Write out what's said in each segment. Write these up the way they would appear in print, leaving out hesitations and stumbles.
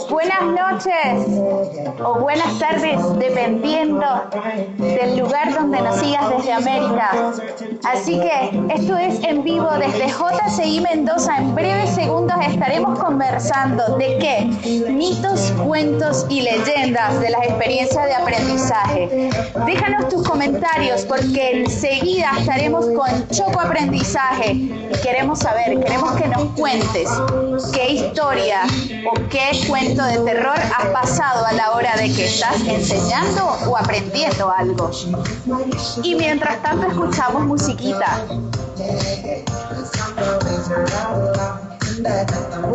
Buenas noches o buenas tardes, dependiendo del lugar donde nos sigas desde América. Así que esto es en vivo desde JCI Mendoza. En breves segundos estaremos conversando de qué: mitos, cuentos y leyendas de las experiencias de aprendizaje. Déjanos tus comentarios porque enseguida estaremos con Choco Aprendizaje y queremos saber, queremos que nos cuentes qué historia o qué cuento de terror has pasado a la hora de que estás enseñando o aprendiendo algo. Y mientras tanto escuchamos musiquita.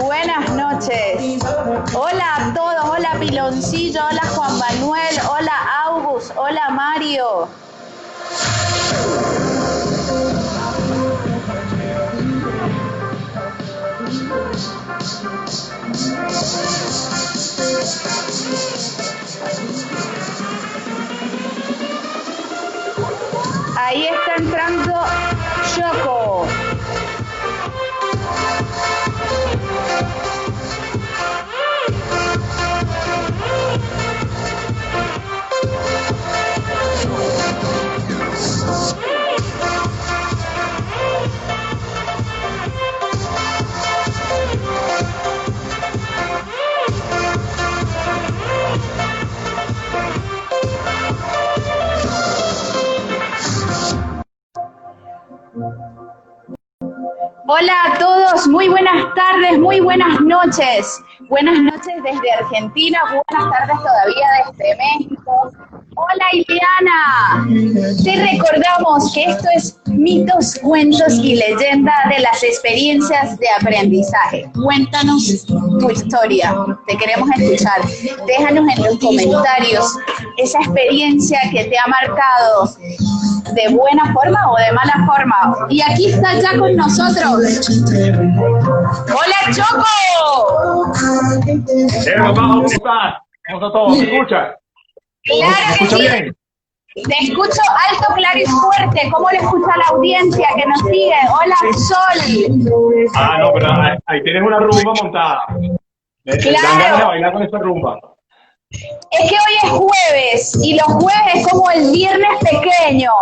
Buenas noches. Hola a todos. Hola Piloncillo. Hola Juan Manuel. Hola August. Hola Mario. Ahí está entrando Choco. Hola a todos, muy buenas tardes, muy buenas noches. Buenas noches desde Argentina, buenas tardes todavía desde México. Hola Ileana, te recordamos que esto es mitos, cuentos y leyendas de las experiencias de aprendizaje. Cuéntanos tu historia, te queremos escuchar. Déjanos en los comentarios esa experiencia que te ha marcado de buena forma o de mala forma. Y aquí está ya con nosotros. ¡Hola, Choco! Mamá, ¿cómo estás? ¿Cómo está todo? ¿Me escuchas? Claro que sí. Bien? Te escucho alto, claro y fuerte. ¿Cómo le escucha la audiencia que nos sigue? Hola, Sol. Ah, no, pero ahí tienes una rumba montada. Dan ganas de bailar con esa rumba. Es que hoy es jueves y los jueves es como el viernes pequeño.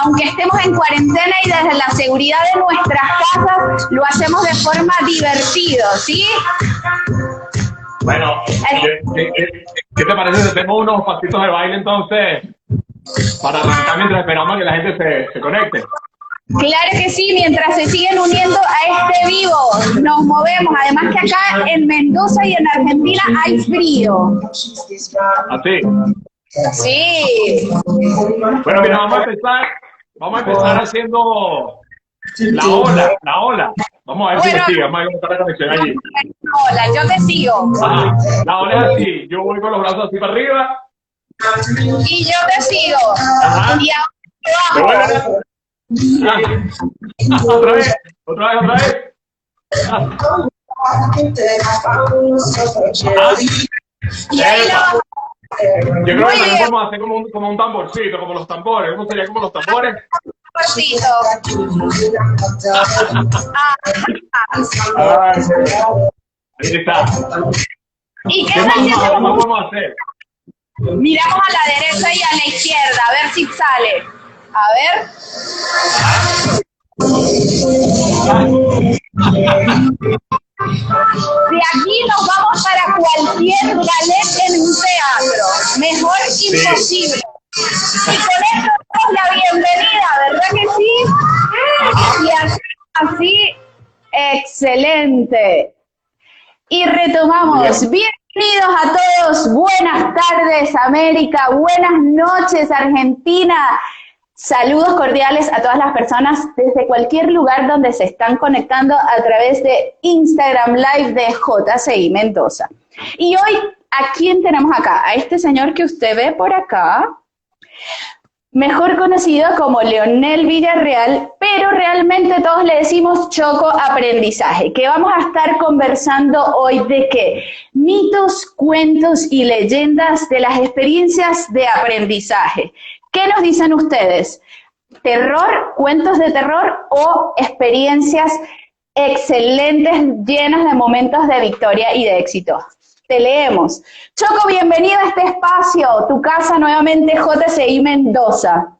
Aunque estemos en cuarentena y desde la seguridad de nuestras casas, lo hacemos de forma divertido, ¿sí? Bueno, ¿qué te parece si hacemos unos pasitos de baile entonces para arrancar mientras esperamos a que la gente se conecte? Claro que sí, mientras se siguen uniendo a este vivo, nos movemos. Además que acá en Mendoza y en Argentina hay frío. ¿Así? Sí. Bueno, mira, vamos a empezar haciendo la ola. Vamos a ver si me sigue, vamos a ver cómo está la conexión allí. Hola, yo te sigo. Ajá. La ola es así, yo voy con los brazos así para arriba. Y yo te sigo. Ajá. Y ahora abajo. Otra vez. Y ahí lo... Yo creo que también podemos hacer como un tamborcito, como los tambores. ¿Cómo sería como los tambores? Ahí está. ¿Y ¿Qué más vamos a hacer? Miramos a la derecha y a la izquierda, a ver si sale. A ver. De aquí nos vamos para cualquier ballet en un teatro. Mejor imposible. Y con esto damos la bienvenida, ¿verdad que sí? Y así, excelente. Y retomamos. Bienvenidos a todos. Buenas tardes, América. Buenas noches, Argentina. Saludos cordiales a todas las personas desde cualquier lugar donde se están conectando a través de Instagram Live de JCI Mendoza. Y hoy, ¿a quién tenemos acá? A este señor que usted ve por acá, mejor conocido como Leonel Villarreal, pero realmente todos le decimos Choco Aprendizaje, que vamos a estar conversando hoy de qué: mitos, cuentos y leyendas de las experiencias de aprendizaje. ¿Qué nos dicen ustedes? ¿Terror, cuentos de terror o experiencias excelentes, llenas de momentos de victoria y de éxito. Te leemos. Choco, bienvenido a este espacio, tu casa nuevamente, JCI Mendoza.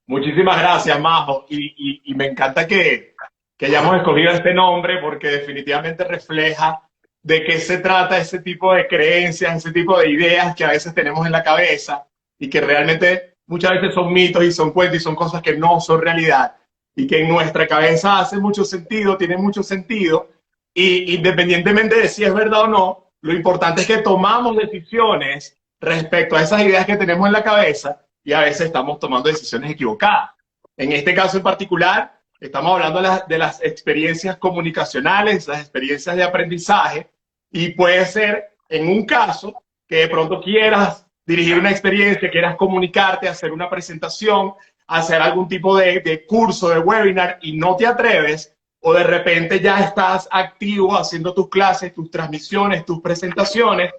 Muchísimas gracias, Majo. Y me encanta que hayamos escogido este nombre porque definitivamente refleja de qué se trata ese tipo de creencias, ese tipo de ideas que a veces tenemos en la cabeza y que realmente muchas veces son mitos y son cuentos y son cosas que no son realidad y que en nuestra cabeza hace mucho sentido, tiene mucho sentido y independientemente de si es verdad o no, lo importante es que tomamos decisiones respecto a esas ideas que tenemos en la cabeza y a veces estamos tomando decisiones equivocadas. En este caso en particular, estamos hablando de las experiencias comunicacionales, las experiencias de aprendizaje, y puede ser en un caso que de pronto quieras dirigir una experiencia, quieras comunicarte, hacer una presentación, hacer algún tipo de curso, de webinar, y no te atreves, o de repente ya estás activo haciendo tus clases, tus transmisiones, tus presentaciones,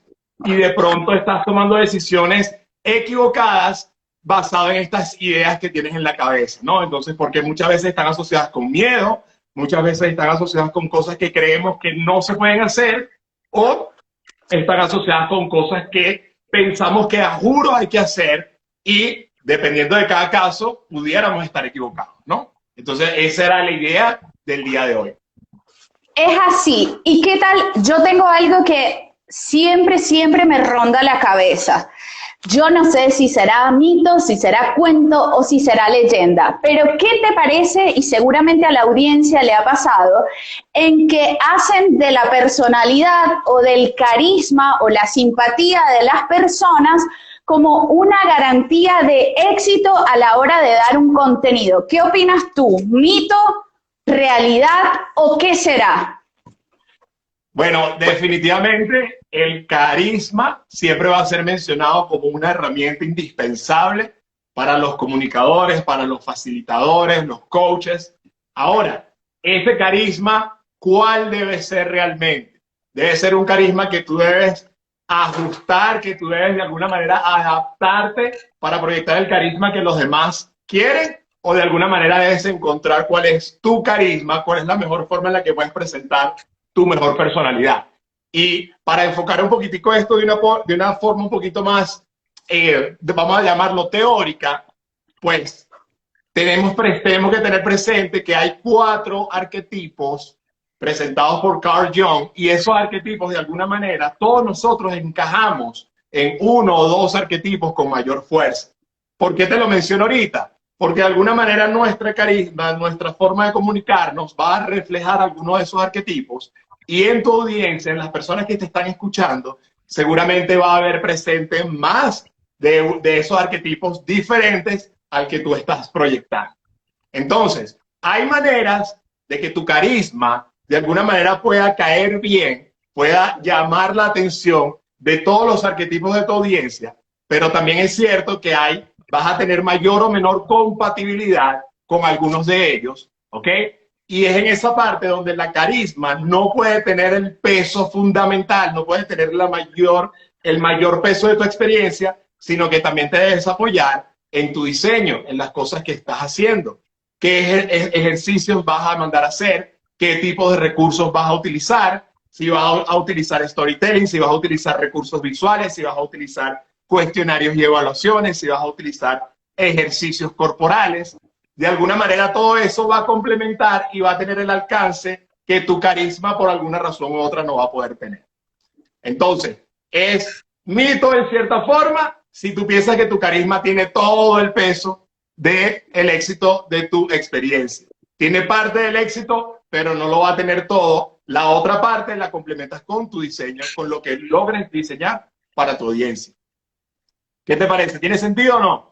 y de pronto estás tomando decisiones equivocadas basadas en estas ideas que tienes en la cabeza, ¿no? Entonces, porque muchas veces están asociadas con miedo, muchas veces están asociadas con cosas que creemos que no se pueden hacer, o están asociadas con cosas que pensamos que a juro hay que hacer, y dependiendo de cada caso, pudiéramos estar equivocados, ¿no? Entonces, esa era la idea del día de hoy. Es así. ¿Y qué tal? Yo tengo algo que siempre me ronda la cabeza. Yo no sé si será mito, si será cuento o si será leyenda, pero ¿qué te parece? Y seguramente a la audiencia le ha pasado, en que hacen de la personalidad o del carisma o la simpatía de las personas como una garantía de éxito a la hora de dar un contenido. ¿Qué opinas tú? ¿Mito, realidad o qué será? Bueno, definitivamente el carisma siempre va a ser mencionado como una herramienta indispensable para los comunicadores, para los facilitadores, los coaches. Ahora, ese carisma, ¿cuál debe ser realmente? Debe ser un carisma que tú debes ajustar, que tú debes de alguna manera adaptarte para proyectar el carisma que los demás quieren, o de alguna manera debes encontrar cuál es tu carisma, cuál es la mejor forma en la que puedes presentar tu mejor personalidad. Y para enfocar un poquitico esto de una forma un poquito más, vamos a llamarlo teórica, pues tenemos que tener presente que hay 4 arquetipos presentados por Carl Jung, y esos arquetipos de alguna manera todos nosotros encajamos en 1 o 2 arquetipos con mayor fuerza. ¿Por qué te lo menciono ahorita? Porque de alguna manera nuestra carisma, nuestra forma de comunicarnos va a reflejar algunos de esos arquetipos, y en tu audiencia, en las personas que te están escuchando, seguramente va a haber presente más de esos arquetipos diferentes al que tú estás proyectando. Entonces, hay maneras de que tu carisma de alguna manera pueda caer bien, pueda llamar la atención de todos los arquetipos de tu audiencia, pero también es cierto que vas a tener mayor o menor compatibilidad con algunos de ellos, ¿ok? Y es en esa parte donde la carisma no puede tener el peso fundamental, no puede tener el mayor peso de tu experiencia, sino que también te debes apoyar en tu diseño, en las cosas que estás haciendo. ¿Qué ejercicios vas a mandar a hacer? ¿Qué tipo de recursos vas a utilizar? Si vas a utilizar storytelling, si vas a utilizar recursos visuales, si vas a utilizar cuestionarios y evaluaciones, si vas a utilizar ejercicios corporales. De alguna manera todo eso va a complementar y va a tener el alcance que tu carisma por alguna razón u otra no va a poder tener. Entonces, es mito en cierta forma si tú piensas que tu carisma tiene todo el peso del éxito de tu experiencia. Tiene parte del éxito, pero no lo va a tener todo. La otra parte la complementas con tu diseño, con lo que logres diseñar para tu audiencia. ¿Qué te parece? ¿Tiene sentido o no?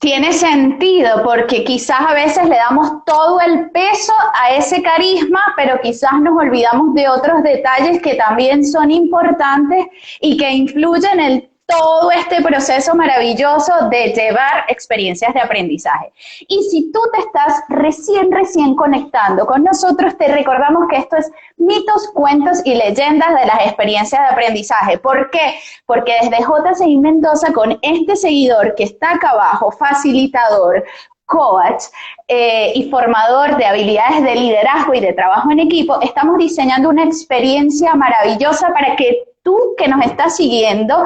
Tiene sentido, porque quizás a veces le damos todo el peso a ese carisma, pero quizás nos olvidamos de otros detalles que también son importantes y que influyen en todo este proceso maravilloso de llevar experiencias de aprendizaje. Y si tú te estás recién conectando con nosotros, te recordamos que esto es mitos, cuentos y leyendas de las experiencias de aprendizaje. ¿Por qué? Porque desde JCI Mendoza, con este seguidor que está acá abajo, facilitador, coach y formador de habilidades de liderazgo y de trabajo en equipo, estamos diseñando una experiencia maravillosa para que tú que nos estás siguiendo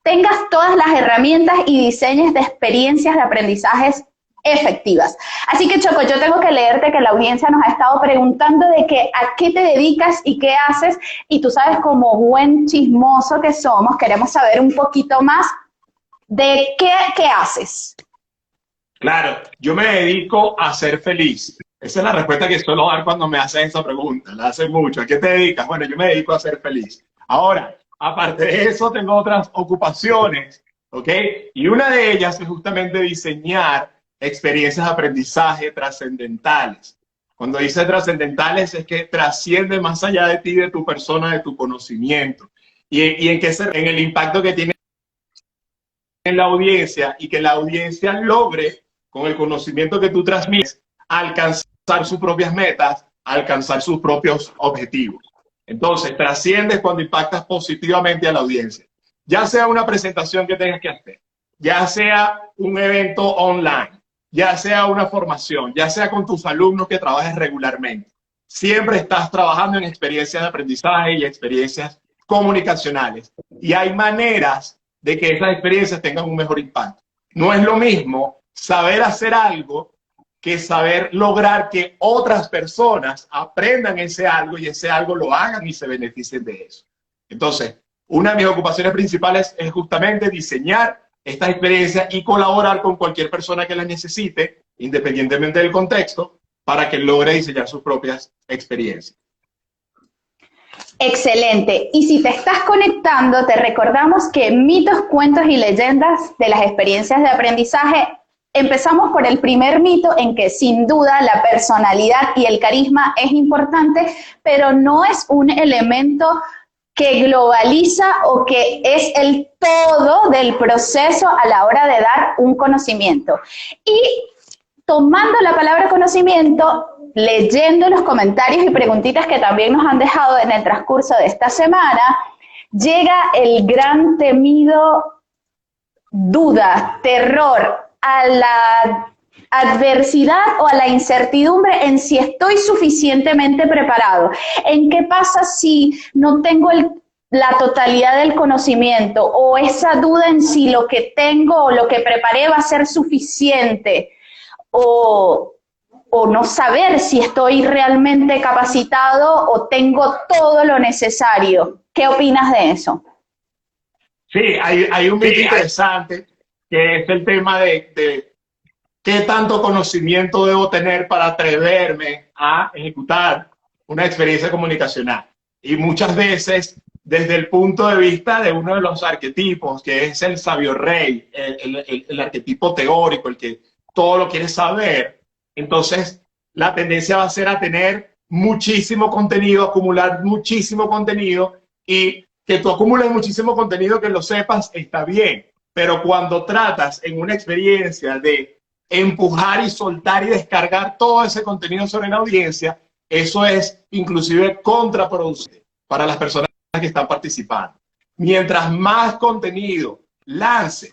tengas todas las herramientas y diseñes de experiencias de aprendizajes efectivas. Así que, Choco, yo tengo que leerte que la audiencia nos ha estado preguntando de que a qué te dedicas y qué haces, y tú sabes, como buen chismoso que somos, queremos saber un poquito más de qué haces. Claro, yo me dedico a ser feliz. Esa es la respuesta que suelo dar cuando me hacen esa pregunta. La hacen mucho. ¿A qué te dedicas? Bueno, yo me dedico a ser feliz. Ahora, aparte de eso, tengo otras ocupaciones, ¿ok? Y una de ellas es justamente diseñar experiencias de aprendizaje trascendentales. Cuando dice trascendentales es que trasciende más allá de ti, de tu persona, de tu conocimiento. Y en el impacto que tiene en la audiencia, y que la audiencia logre, con el conocimiento que tú transmites, alcanzar sus propias metas, alcanzar sus propios objetivos. Entonces, trasciendes cuando impactas positivamente a la audiencia. Ya sea una presentación que tengas que hacer, ya sea un evento online, ya sea una formación, ya sea con tus alumnos que trabajes regularmente. Siempre estás trabajando en experiencias de aprendizaje y experiencias comunicacionales. Y hay maneras de que esas experiencias tengan un mejor impacto. No es lo mismo saber hacer algo que saber lograr que otras personas aprendan ese algo y ese algo lo hagan y se beneficien de eso. Entonces, una de mis ocupaciones principales es justamente diseñar estas experiencias y colaborar con cualquier persona que las necesite, independientemente del contexto, para que logre diseñar sus propias experiencias. Excelente. Y si te estás conectando, te recordamos que mitos, cuentos y leyendas de las experiencias de aprendizaje. Empezamos por el primer mito, en que sin duda la personalidad y el carisma es importante, pero no es un elemento que globaliza o que es el todo del proceso a la hora de dar un conocimiento. Y tomando la palabra conocimiento, leyendo los comentarios y preguntitas que también nos han dejado en el transcurso de esta semana, llega el gran temido duda, terror, a la adversidad o a la incertidumbre en si estoy suficientemente preparado. ¿En qué pasa si no tengo la totalidad del conocimiento? O esa duda en si lo que tengo o lo que preparé va a ser suficiente. O no saber si estoy realmente capacitado o tengo todo lo necesario. ¿Qué opinas de eso? Sí, hay un mito interesante que es el tema de qué tanto conocimiento debo tener para atreverme a ejecutar una experiencia comunicacional. Y muchas veces, desde el punto de vista de uno de los arquetipos, que es el sabio rey, el arquetipo teórico, el que todo lo quiere saber, entonces la tendencia va a ser a tener muchísimo contenido, acumular muchísimo contenido, y que tú acumules muchísimo contenido, que lo sepas, está bien. Pero cuando tratas en una experiencia de empujar y soltar y descargar todo ese contenido sobre la audiencia, eso es inclusive contraproducente para las personas que están participando. Mientras más contenido lances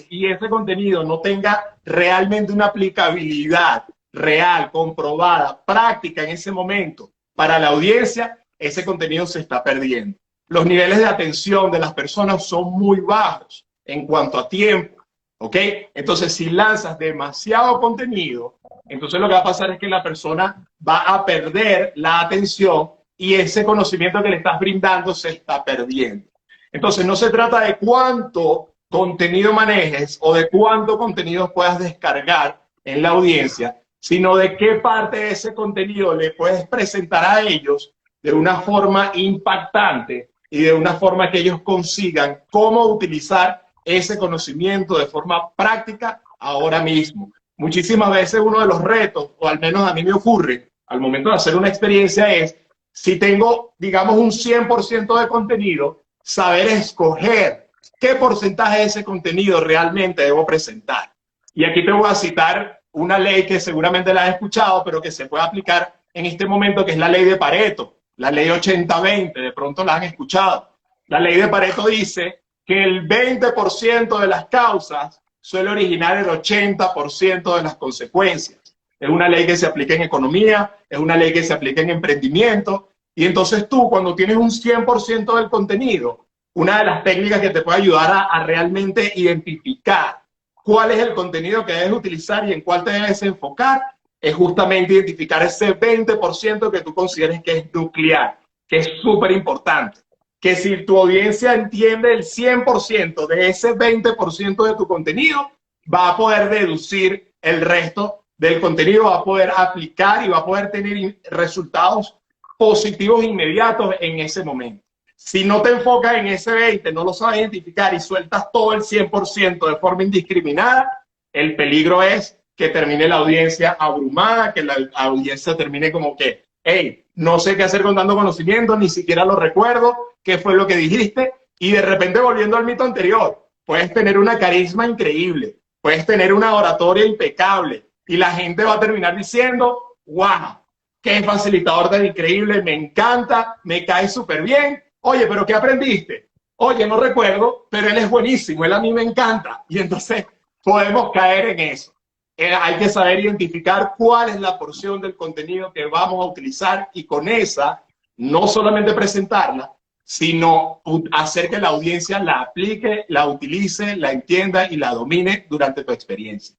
y ese contenido no tenga realmente una aplicabilidad real, comprobada, práctica en ese momento para la audiencia, ese contenido se está perdiendo. Los niveles de atención de las personas son muy bajos en cuanto a tiempo, ¿ok? Entonces, si lanzas demasiado contenido, entonces lo que va a pasar es que la persona va a perder la atención y ese conocimiento que le estás brindando se está perdiendo. Entonces, no se trata de cuánto contenido manejes o de cuánto contenido puedas descargar en la audiencia, sino de qué parte de ese contenido le puedes presentar a ellos de una forma impactante y de una forma que ellos consigan cómo utilizar ese conocimiento de forma práctica ahora mismo. Muchísimas veces uno de los retos, o al menos a mí me ocurre al momento de hacer una experiencia, es si tengo, digamos, un 100% de contenido, saber escoger qué porcentaje de ese contenido realmente debo presentar. Y aquí te voy a citar una ley que seguramente la has escuchado, pero que se puede aplicar en este momento, que es la ley de Pareto, la ley 80-20, de pronto la han escuchado. La ley de Pareto dice que el 20% de las causas suele originar el 80% de las consecuencias. Es una ley que se aplica en economía, es una ley que se aplica en emprendimiento, y entonces tú, cuando tienes un 100% del contenido, una de las técnicas que te puede ayudar a realmente identificar cuál es el contenido que debes utilizar y en cuál te debes enfocar, es justamente identificar ese 20% que tú consideres que es nuclear, que es súper importante. Que si tu audiencia entiende el 100% de ese 20% de tu contenido, va a poder deducir el resto del contenido, va a poder aplicar y va a poder tener resultados positivos inmediatos en ese momento. Si no te enfocas en ese 20, no lo sabes identificar y sueltas todo el 100% de forma indiscriminada, el peligro es que termine la audiencia abrumada, que la audiencia termine como que, hey, no sé qué hacer con tanto conocimiento, ni siquiera lo recuerdo, qué fue lo que dijiste, y de repente volviendo al mito anterior, puedes tener una carisma increíble, puedes tener una oratoria impecable, y la gente va a terminar diciendo, wow, qué facilitador tan increíble, me encanta, me cae súper bien. Oye, ¿pero qué aprendiste? Oye, no recuerdo, pero él es buenísimo, él a mí me encanta. Y entonces podemos caer en eso. Hay que saber identificar cuál es la porción del contenido que vamos a utilizar y con esa, no solamente presentarla, sino hacer que la audiencia la aplique, la utilice, la entienda y la domine durante tu experiencia.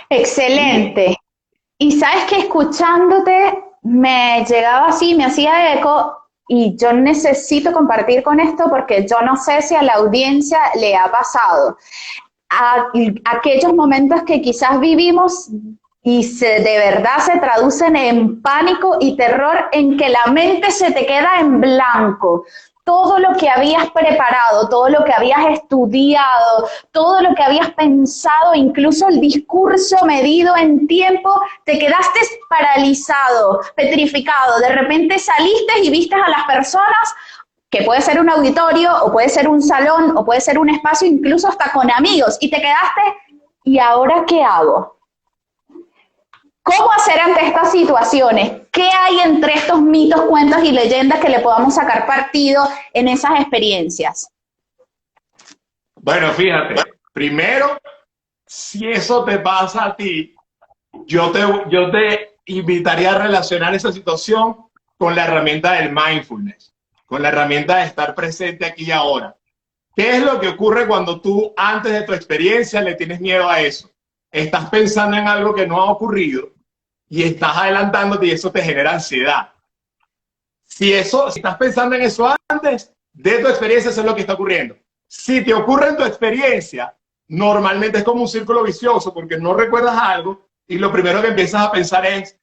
Excelente. Y sabes que escuchándote me llegaba así, me hacía eco y yo necesito compartir con esto porque yo no sé si a la audiencia le ha pasado. Aquellos momentos que quizás vivimos y de verdad se traducen en pánico y terror, en que la mente se te queda en blanco. Todo lo que habías preparado, todo lo que habías estudiado, todo lo que habías pensado, incluso el discurso medido en tiempo, te quedaste paralizado, petrificado. De repente saliste y viste a las personas, que puede ser un auditorio, o puede ser un salón, o puede ser un espacio incluso hasta con amigos, y te quedaste, ¿y ahora qué hago? ¿Cómo hacer ante estas situaciones? ¿Qué hay entre estos mitos, cuentos y leyendas que le podamos sacar partido en esas experiencias? Bueno, fíjate, primero, si eso te pasa a ti, yo te invitaría a relacionar esa situación con la herramienta del mindfulness, con la herramienta de estar presente aquí y ahora. ¿Qué es lo que ocurre cuando tú, antes de tu experiencia, le tienes miedo a eso? Estás pensando en algo que no ha ocurrido y estás adelantándote y eso te genera ansiedad. Si estás pensando en eso antes de tu experiencia, eso es lo que está ocurriendo. Si te ocurre en tu experiencia, normalmente es como un círculo vicioso porque no recuerdas algo y lo primero que empiezas a pensar es,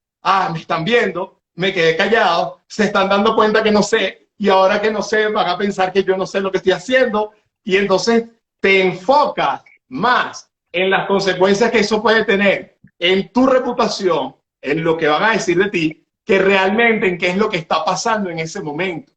me están viendo, me quedé callado, se están dando cuenta que no sé y ahora que no sé van a pensar que yo no sé lo que estoy haciendo y entonces te enfocas más en las consecuencias que eso puede tener en tu reputación, en lo que van a decir de ti, que realmente en qué es lo que está pasando en ese momento.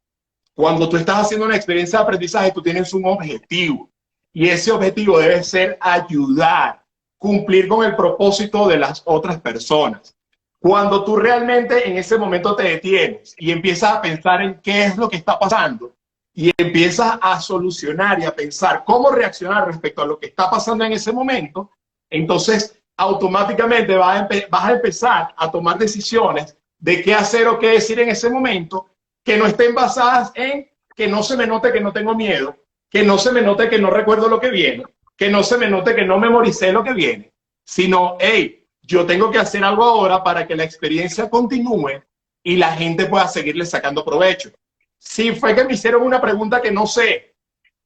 Cuando tú estás haciendo una experiencia de aprendizaje, tú tienes un objetivo y ese objetivo debe ser ayudar, cumplir con el propósito de las otras personas. Cuando tú realmente en ese momento te detienes y empiezas a pensar en qué es lo que está pasando y empiezas a solucionar y a pensar cómo reaccionar respecto a lo que está pasando en ese momento, entonces automáticamente vas a empezar a tomar decisiones de qué hacer o qué decir en ese momento que no estén basadas en que no se me note que no tengo miedo, que no se me note que no recuerdo lo que viene, que no se me note que no memoricé lo que viene, sino, hey, yo tengo que hacer algo ahora para que la experiencia continúe y la gente pueda seguirle sacando provecho. Si fue que me hicieron una pregunta que no sé,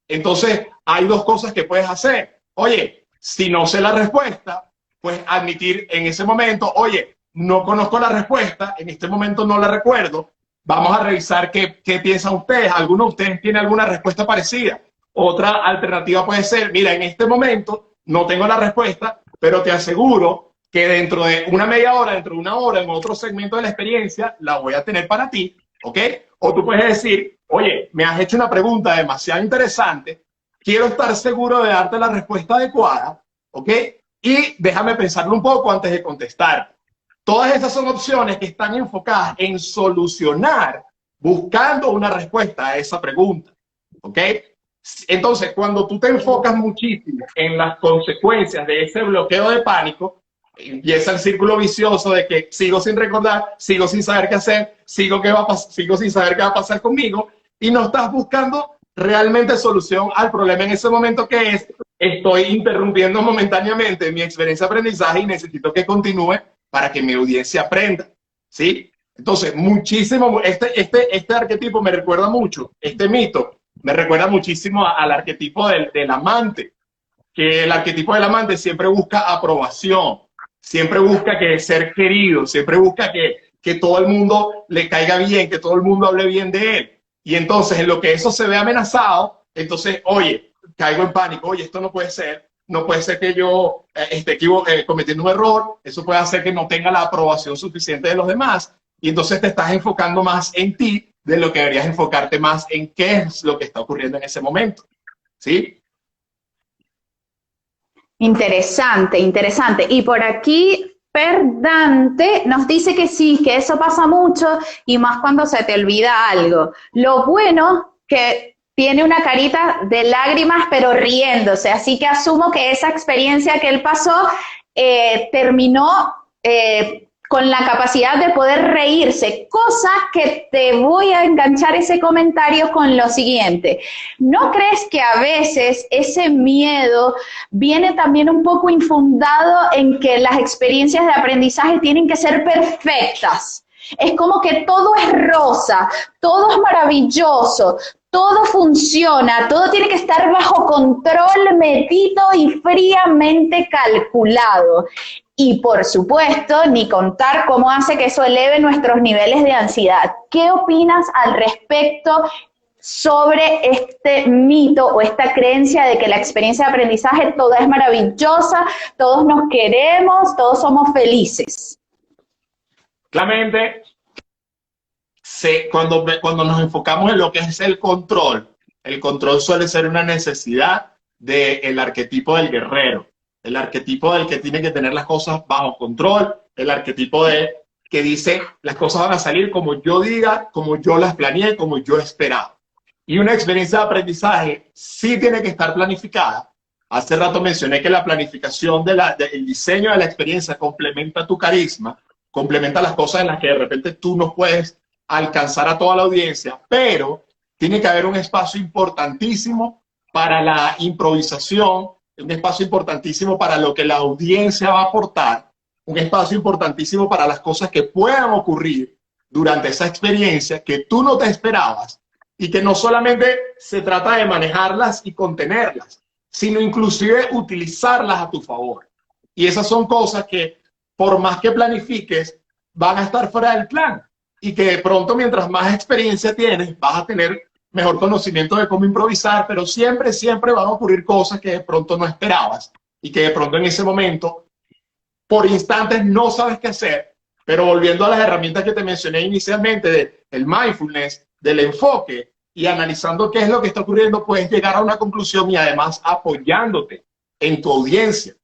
entonces hay dos cosas que puedes hacer. Oye, si no sé la respuesta, pues admitir en ese momento, oye, no conozco la respuesta, en este momento no la recuerdo, vamos a revisar qué piensan ustedes. ¿Alguno de ustedes tiene alguna respuesta parecida? Otra alternativa puede ser, mira, en este momento no tengo la respuesta, pero te aseguro que dentro de una media hora, dentro de una hora, en otro segmento de la experiencia, la voy a tener para ti, ¿ok? O tú puedes decir, oye, me has hecho una pregunta demasiado interesante, quiero estar seguro de darte la respuesta adecuada, ¿ok? Y déjame pensarlo un poco antes de contestar. Todas esas son opciones que están enfocadas en solucionar, buscando una respuesta a esa pregunta, ¿ok? Entonces, cuando tú te enfocas muchísimo en las consecuencias de ese bloqueo de pánico, empieza el círculo vicioso de que sigo sin recordar, sigo sin saber qué hacer, sigo sin saber qué va a pasar conmigo, y no estás buscando realmente solución al problema en ese momento, que es: estoy interrumpiendo momentáneamente mi experiencia de aprendizaje y necesito que continúe para que mi audiencia aprenda, ¿sí? Entonces, muchísimo, este arquetipo me recuerda mucho, este mito me recuerda muchísimo al arquetipo del amante, que el arquetipo del amante siempre busca aprobación, siempre busca ser querido, siempre busca que todo el mundo le caiga bien, que todo el mundo hable bien de él. Y entonces, en lo que eso se ve amenazado, entonces, oye, caigo en pánico, oye, esto no puede ser, no puede ser que yo esté cometiendo un error, eso puede hacer que no tenga la aprobación suficiente de los demás, y entonces te estás enfocando más en ti de lo que deberías enfocarte más en qué es lo que está ocurriendo en ese momento, ¿sí? Interesante, interesante. Y por aquí, Perdante nos dice que sí, que eso pasa mucho y más cuando se te olvida algo. Lo bueno que tiene una carita de lágrimas, pero riéndose, así que asumo que esa experiencia que él pasó terminó con la capacidad de poder reírse, cosa que te voy a enganchar ese comentario con lo siguiente. ¿No crees que a veces ese miedo viene también un poco infundado en que las experiencias de aprendizaje tienen que ser perfectas? Es como que todo es rosa, todo es maravilloso, todo funciona, todo tiene que estar bajo control, medido y fríamente calculado. Y por supuesto, ni contar cómo hace que eso eleve nuestros niveles de ansiedad. ¿Qué opinas al respecto sobre este mito o esta creencia de que la experiencia de aprendizaje toda es maravillosa, todos nos queremos, todos somos felices? Claramente, cuando nos enfocamos en lo que es el control suele ser una necesidad del arquetipo del guerrero, el arquetipo del que tiene que tener las cosas bajo control, el arquetipo de que dice las cosas van a salir como yo diga, como yo las planeé, como yo esperaba. Y una experiencia de aprendizaje sí tiene que estar planificada. Hace rato mencioné que la planificación del diseño de la experiencia complementa tu carisma, complementa las cosas en las que de repente tú no puedes alcanzar a toda la audiencia, pero tiene que haber un espacio importantísimo para la improvisación, un espacio importantísimo para lo que la audiencia va a aportar, un espacio importantísimo para las cosas que puedan ocurrir durante esa experiencia que tú no te esperabas, y que no solamente se trata de manejarlas y contenerlas, sino inclusive utilizarlas a tu favor. Y esas son cosas que, por más que planifiques, van a estar fuera del plan, y que de pronto, mientras más experiencia tienes, vas a tener mejor conocimiento de cómo improvisar, pero siempre, siempre van a ocurrir cosas que de pronto no esperabas y que de pronto en ese momento, por instantes, no sabes qué hacer. Pero volviendo a las herramientas que te mencioné inicialmente, del mindfulness, del enfoque, y analizando qué es lo que está ocurriendo, puedes llegar a una conclusión, y además apoyándote en tu audiencia.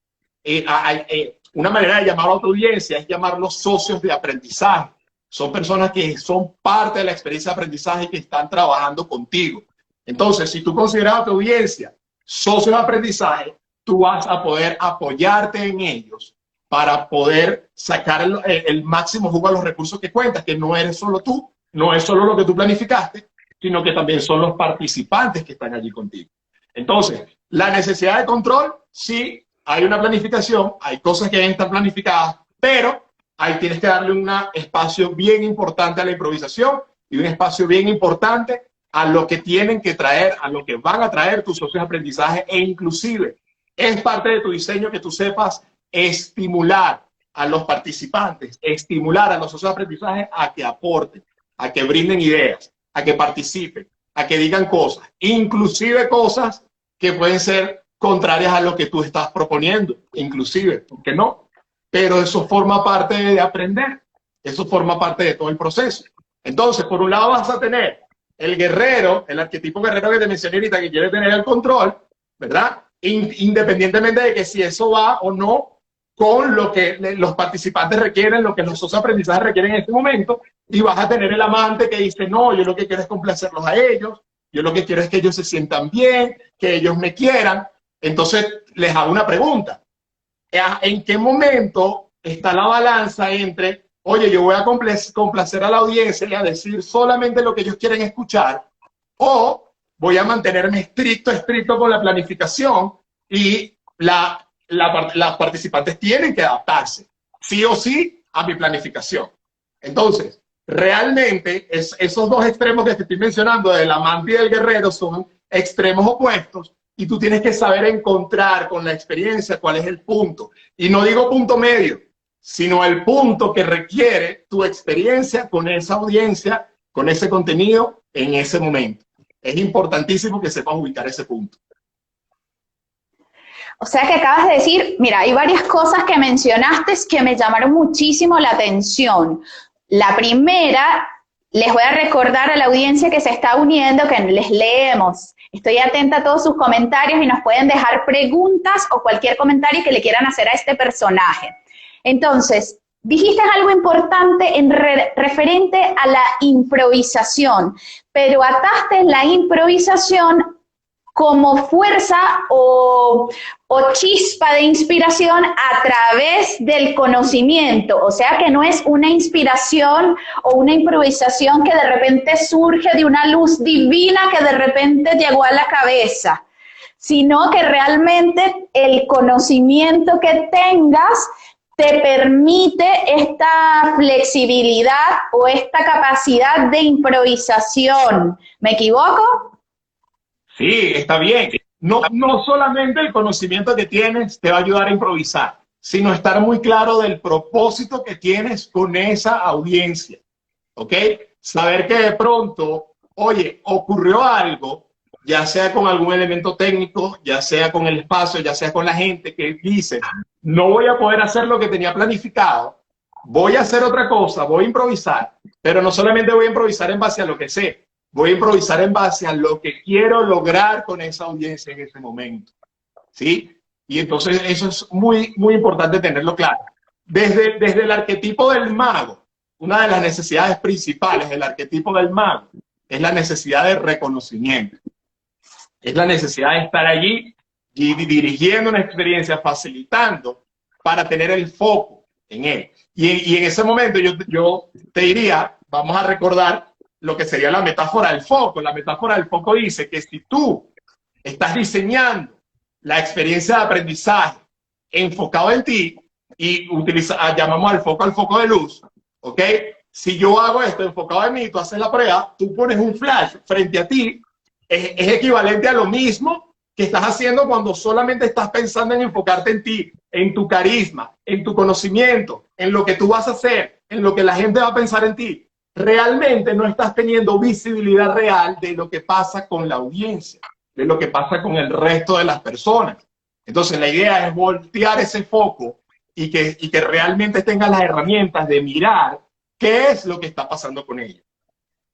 Una manera de llamar a tu audiencia es llamarlos socios de aprendizaje. Son personas que son parte de la experiencia de aprendizaje y que están trabajando contigo. Entonces, si tú consideras a tu audiencia socios de aprendizaje, tú vas a poder apoyarte en ellos para poder sacar el máximo jugo a los recursos que cuentas, que no eres solo tú, no es solo lo que tú planificaste, sino que también son los participantes que están allí contigo. Entonces, la necesidad de control, sí, hay una planificación, hay cosas que deben estar planificadas, pero ahí tienes que darle un espacio bien importante a la improvisación y un espacio bien importante a lo que tienen que traer, a lo que van a traer tus socios de aprendizaje, e inclusive es parte de tu diseño que tú sepas estimular a los participantes, estimular a los socios de aprendizaje a que aporten, a que brinden ideas, a que participen, a que digan cosas, inclusive cosas que pueden ser contrarias a lo que tú estás proponiendo, inclusive, ¿por qué no? Pero eso forma parte de aprender, eso forma parte de todo el proceso. Entonces, por un lado vas a tener el guerrero, el arquetipo guerrero que te mencioné ahorita, que quiere tener el control, ¿verdad? Independientemente de que si eso va o no con lo que los participantes requieren, lo que los socios de aprendizaje requieren en este momento, y vas a tener el amante que dice, no, yo lo que quiero es complacerlos a ellos, yo lo que quiero es que ellos se sientan bien, que ellos me quieran. Entonces les hago una pregunta. ¿En qué momento está la balanza entre, oye, yo voy a complacer a la audiencia y a decir solamente lo que ellos quieren escuchar, o voy a mantenerme estricto con la planificación y las participantes tienen que adaptarse, sí o sí, a mi planificación? Entonces, realmente esos dos extremos que te estoy mencionando, del amante y del guerrero, son extremos opuestos, y tú tienes que saber encontrar con la experiencia cuál es el punto. Y no digo punto medio, sino el punto que requiere tu experiencia con esa audiencia, con ese contenido en ese momento. Es importantísimo que sepas ubicar ese punto. O sea que acabas de decir, mira, hay varias cosas que mencionaste que me llamaron muchísimo la atención. La primera, les voy a recordar a la audiencia que se está uniendo que les leemos. Estoy atenta a todos sus comentarios y nos pueden dejar preguntas o cualquier comentario que le quieran hacer a este personaje. Entonces, dijiste algo importante en referente a la improvisación, pero ataste la improvisación como fuerza o chispa de inspiración a través del conocimiento. O sea que no es una inspiración o una improvisación que de repente surge de una luz divina que de repente llegó a la cabeza, sino que realmente el conocimiento que tengas te permite esta flexibilidad o esta capacidad de improvisación. ¿Me equivoco? Sí, está bien. No solamente el conocimiento que tienes te va a ayudar a improvisar, sino estar muy claro del propósito que tienes con esa audiencia, ¿ok? Saber que de pronto, oye, ocurrió algo, ya sea con algún elemento técnico, ya sea con el espacio, ya sea con la gente, que dice, no voy a poder hacer lo que tenía planificado, voy a hacer otra cosa, voy a improvisar, pero no solamente voy a improvisar en base a lo que sé, voy a improvisar en base a lo que quiero lograr con esa audiencia en ese momento, ¿sí? Y entonces eso es muy importante tenerlo claro. Desde el arquetipo del mago, una de las necesidades principales del arquetipo del mago es la necesidad de reconocimiento. Es la necesidad de estar allí y dirigiendo una experiencia, facilitando para tener el foco en él. Y en ese momento yo te diría, vamos a recordar lo que sería la metáfora del foco. La metáfora del foco dice que si tú estás diseñando la experiencia de aprendizaje enfocado en ti y llamamos al foco de luz, ¿ok? Si yo hago esto enfocado en mí, tú haces la prueba, tú pones un flash frente a ti, es equivalente a lo mismo que estás haciendo cuando solamente estás pensando en enfocarte en ti, en tu carisma, en tu conocimiento, en lo que tú vas a hacer, en lo que la gente va a pensar en ti. Realmente no estás teniendo visibilidad real de lo que pasa con la audiencia, de lo que pasa con el resto de las personas. Entonces la idea es voltear ese foco y que realmente tengas las herramientas de mirar qué es lo que está pasando con ella.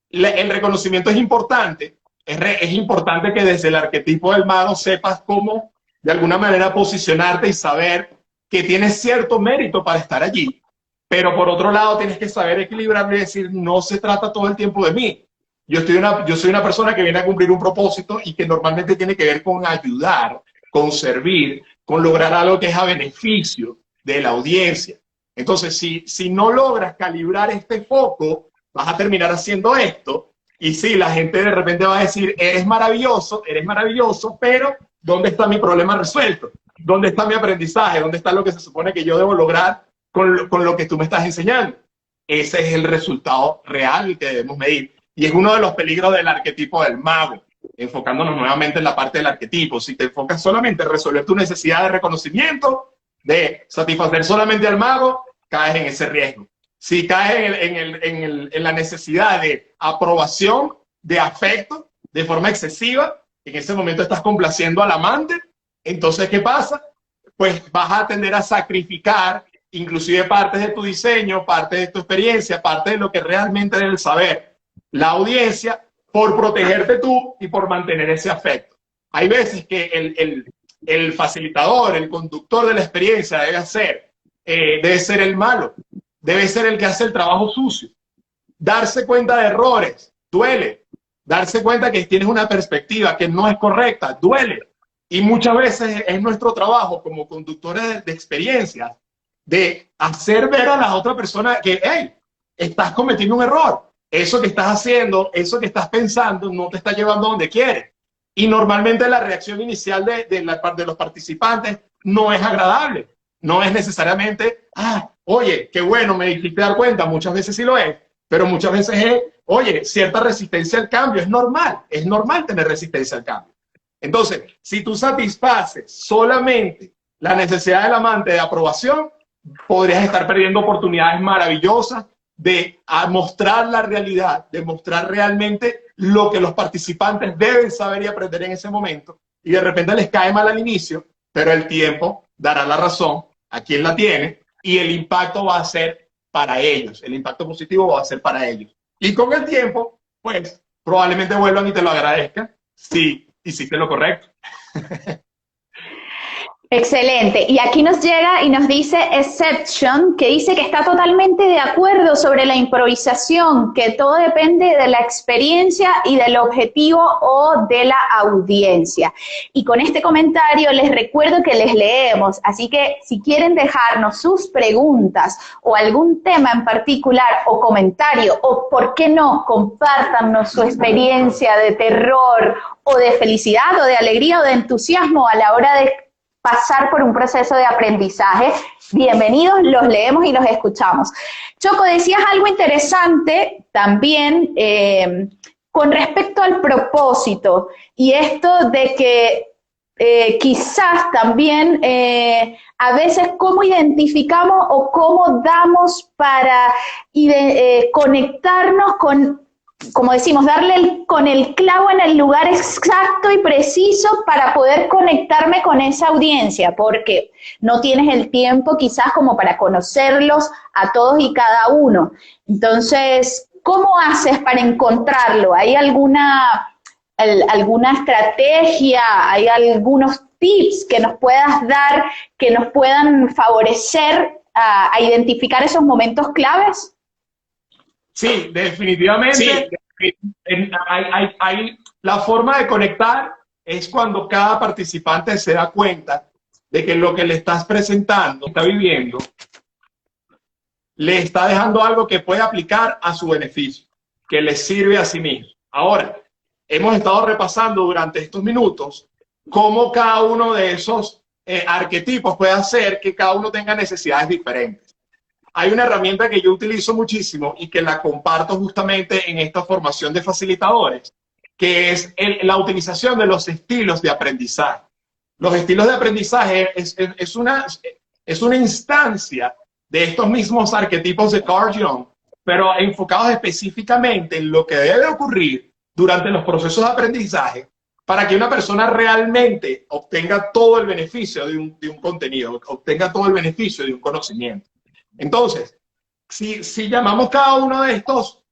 El reconocimiento es importante. Es importante que desde el arquetipo del mago sepas cómo de alguna manera posicionarte y saber que tienes cierto mérito para estar allí. Pero por otro lado tienes que saber equilibrar y decir, no se trata todo el tiempo de mí. Yo soy una persona que viene a cumplir un propósito y que normalmente tiene que ver con ayudar, con servir, con lograr algo que es a beneficio de la audiencia. Entonces, si no logras calibrar este foco, vas a terminar haciendo esto. Y sí, la gente de repente va a decir, eres maravilloso, pero ¿dónde está mi problema resuelto? ¿Dónde está mi aprendizaje? ¿Dónde está lo que se supone que yo debo lograr con lo que tú me estás enseñando? Ese es el resultado real que debemos medir. Y es uno de los peligros del arquetipo del mago, enfocándonos nuevamente en la parte del arquetipo. Si te enfocas solamente en resolver tu necesidad de reconocimiento, de satisfacer solamente al mago, caes en ese riesgo. Si caes en la necesidad de aprobación, de afecto, de forma excesiva, en ese momento estás complaciendo al amante, entonces, ¿qué pasa? Pues vas a tender a sacrificar inclusive partes de tu diseño, parte de tu experiencia, parte de lo que realmente debes saber la audiencia, por protegerte tú y por mantener ese afecto. Hay veces que el facilitador, el conductor de la experiencia debe ser el malo, debe ser el que hace el trabajo sucio. Darse cuenta de errores duele, darse cuenta que tienes una perspectiva que no es correcta, duele. Y muchas veces es nuestro trabajo como conductores de experiencias de hacer ver a la otra persona que, hey, estás cometiendo un error. Eso que estás haciendo, eso que estás pensando, no te está llevando a donde quieres. Y normalmente la reacción inicial de los participantes no es agradable. No es necesariamente, oye, qué bueno, me hiciste dar cuenta. Muchas veces sí lo es, pero muchas veces es, oye, cierta resistencia al cambio. Es normal tener resistencia al cambio. Entonces, si tú satisfaces solamente la necesidad del amante de aprobación, podrías estar perdiendo oportunidades maravillosas de mostrar la realidad, de mostrar realmente lo que los participantes deben saber y aprender en ese momento, y de repente les cae mal al inicio, pero el tiempo dará la razón a quien la tiene, y el impacto va a ser para ellos, el impacto positivo va a ser para ellos. Y con el tiempo, pues, probablemente vuelvan y te lo agradezcan si hiciste lo correcto. Excelente. Y aquí nos llega y nos dice Exception, que dice que está totalmente de acuerdo sobre la improvisación, que todo depende de la experiencia y del objetivo o de la audiencia. Y con este comentario les recuerdo que les leemos, así que si quieren dejarnos sus preguntas o algún tema en particular o comentario, o por qué no, compártanos su experiencia de terror o de felicidad o de alegría o de entusiasmo a la hora de pasar por un proceso de aprendizaje. Bienvenidos, los leemos y los escuchamos. Choco, decías algo interesante también con respecto al propósito y esto de que quizás también a veces cómo identificamos o cómo damos para conectarnos con, como decimos, darle con el clavo en el lugar exacto y preciso para poder conectarme con esa audiencia, porque no tienes el tiempo quizás como para conocerlos a todos y cada uno. Entonces, ¿cómo haces para encontrarlo? ¿Hay alguna estrategia? ¿Hay algunos tips que nos puedas dar que nos puedan favorecer a identificar esos momentos claves? Sí, definitivamente. Sí. La forma de conectar es cuando cada participante se da cuenta de que lo que le estás presentando, está viviendo, le está dejando algo que puede aplicar a su beneficio, que le sirve a sí mismo. Ahora, hemos estado repasando durante estos minutos cómo cada uno de esos arquetipos puede hacer que cada uno tenga necesidades diferentes. Hay una herramienta que yo utilizo muchísimo y que la comparto justamente en esta formación de facilitadores, que es la utilización de los estilos de aprendizaje. Los estilos de aprendizaje es una instancia de estos mismos arquetipos de Carl Jung, pero enfocados específicamente en lo que debe ocurrir durante los procesos de aprendizaje para que una persona realmente obtenga todo el beneficio de un contenido, obtenga todo el beneficio de un conocimiento. Entonces, si llamamos cada uno de estos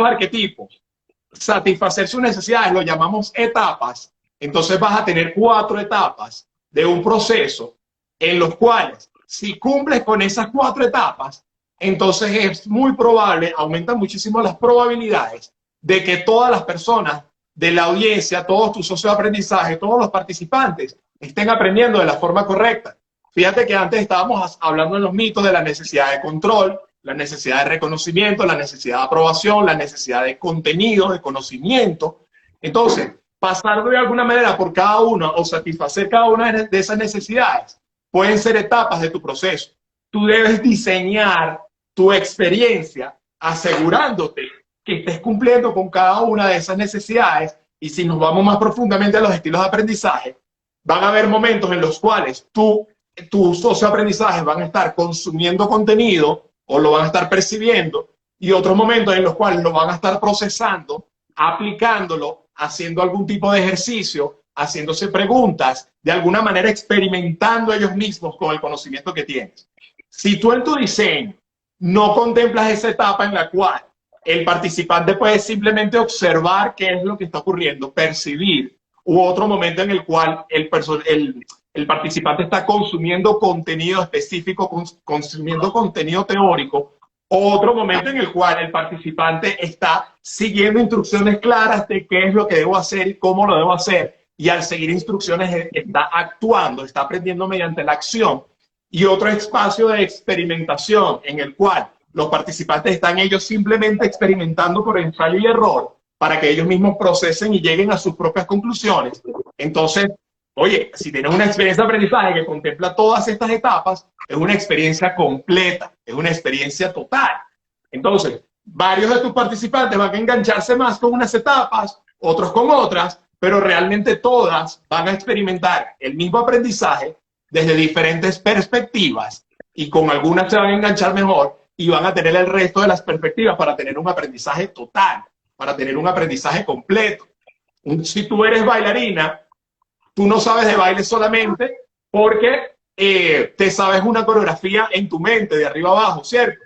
arquetipos, satisfacer sus necesidades, lo llamamos etapas, entonces vas a tener 4 etapas de un proceso en los cuales, si cumples con esas 4 etapas, entonces es muy probable, aumentan muchísimo las probabilidades de que todas las personas de la audiencia, todos tus socios de aprendizaje, todos los participantes, estén aprendiendo de la forma correcta. Fíjate que antes estábamos hablando de los mitos de la necesidad de control, la necesidad de reconocimiento, la necesidad de aprobación, la necesidad de contenido, de conocimiento. Entonces, pasar de alguna manera por cada una o satisfacer cada una de esas necesidades pueden ser etapas de tu proceso. Tú debes diseñar tu experiencia asegurándote que estés cumpliendo con cada una de esas necesidades. Y si nos vamos más profundamente a los estilos de aprendizaje, van a haber momentos en los cuales tus socios de aprendizaje van a estar consumiendo contenido o lo van a estar percibiendo, y otros momentos en los cuales lo van a estar procesando, aplicándolo, haciendo algún tipo de ejercicio, haciéndose preguntas, de alguna manera experimentando ellos mismos con el conocimiento que tienes. Si tú en tu diseño no contemplas esa etapa en la cual el participante puede simplemente observar qué es lo que está ocurriendo, percibir, u otro momento en el cual el participante está consumiendo contenido específico, consumiendo contenido teórico, Otro momento en el cual el participante está siguiendo instrucciones claras de qué es lo que debo hacer y cómo lo debo hacer. Y al seguir instrucciones está actuando, está aprendiendo mediante la acción. Y otro espacio de experimentación en el cual los participantes están ellos simplemente experimentando por ensayo y error para que ellos mismos procesen y lleguen a sus propias conclusiones. Entonces, oye, si tienes una experiencia de aprendizaje que contempla todas estas etapas, es una experiencia completa, es una experiencia total. Entonces, varios de tus participantes van a engancharse más con unas etapas, otros con otras, pero realmente todas van a experimentar el mismo aprendizaje desde diferentes perspectivas y con algunas se van a enganchar mejor y van a tener el resto de las perspectivas para tener un aprendizaje total, para tener un aprendizaje completo. Si tú eres bailarina, tú no sabes de baile solamente porque te sabes una coreografía en tu mente, de arriba abajo, ¿cierto?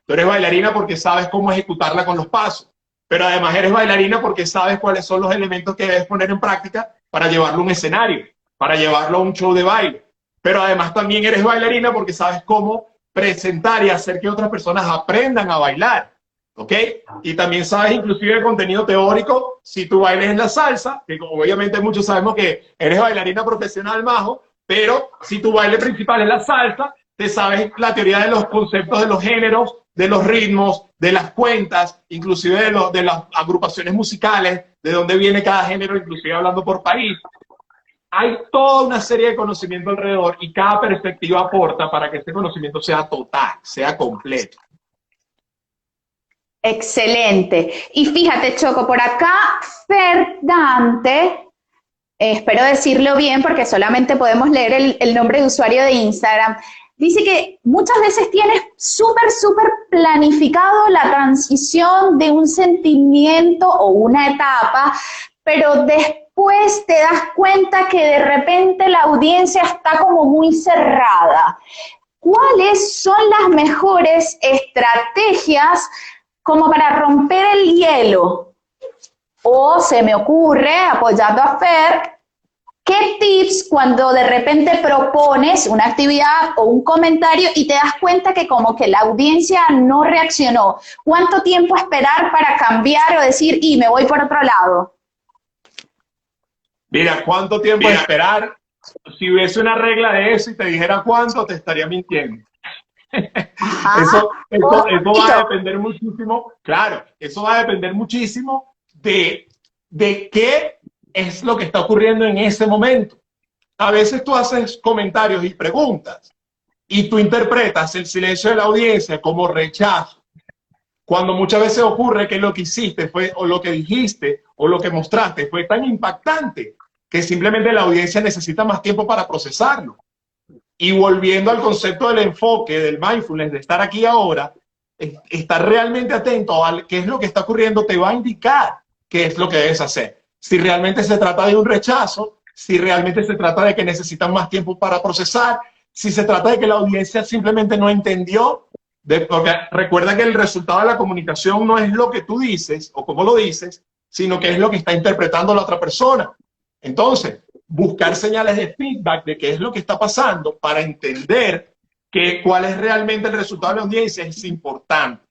Tú eres bailarina porque sabes cómo ejecutarla con los pasos, pero además eres bailarina porque sabes cuáles son los elementos que debes poner en práctica para llevarlo a un escenario, para llevarlo a un show de baile. Pero además también eres bailarina porque sabes cómo presentar y hacer que otras personas aprendan a bailar, ¿ok? Y también sabes inclusive el contenido teórico, si tú bailes en la salsa, que obviamente muchos sabemos que eres bailarina profesional, Majo, pero si tu baile principal es la salsa, te sabes la teoría de los conceptos de los géneros, de los ritmos, de las cuentas, inclusive de las agrupaciones musicales, de dónde viene cada género, inclusive hablando por país. Hay toda una serie de conocimiento alrededor y cada perspectiva aporta para que este conocimiento sea total, sea completo. Excelente. Y fíjate, Choco, por acá Fer Dante, espero decirlo bien porque solamente podemos leer el nombre de usuario de Instagram, dice que muchas veces tienes súper planificado la transición de un sentimiento o una etapa, pero después te das cuenta que de repente la audiencia está como muy cerrada. ¿Cuáles son las mejores estrategias como para romper el hielo? O se me ocurre, apoyando a Fer, ¿qué tips cuando de repente propones una actividad o un comentario y te das cuenta que como que la audiencia no reaccionó? ¿Cuánto tiempo esperar para cambiar o decir, y me voy por otro lado? Mira, ¿cuánto tiempo esperar? Si hubiese una regla de eso y te dijera cuánto, te estaría mintiendo. Eso va a depender muchísimo, claro, eso va a depender muchísimo de qué es lo que está ocurriendo en ese momento. A veces tú haces comentarios y preguntas y tú interpretas el silencio de la audiencia como rechazo, cuando muchas veces ocurre que lo que hiciste fue, o lo que dijiste, o lo que mostraste fue tan impactante que simplemente la audiencia necesita más tiempo para procesarlo. Y volviendo al concepto del enfoque, del mindfulness, de estar aquí ahora, estar realmente atento a qué es lo que está ocurriendo, te va a indicar qué es lo que debes hacer. Si realmente se trata de un rechazo, si realmente se trata de que necesitan más tiempo para procesar, si se trata de que la audiencia simplemente no entendió, porque recuerda que el resultado de la comunicación no es lo que tú dices o cómo lo dices, sino que es lo que está interpretando la otra persona. Entonces, buscar señales de feedback de qué es lo que está pasando para entender cuál es realmente el resultado de la audiencia es importante.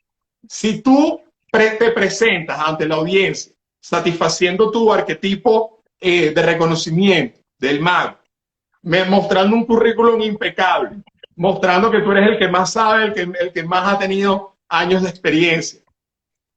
Si tú te presentas ante la audiencia satisfaciendo tu arquetipo de reconocimiento del mago, mostrando un currículum impecable, mostrando que tú eres el que más sabe, el que más ha tenido años de experiencia.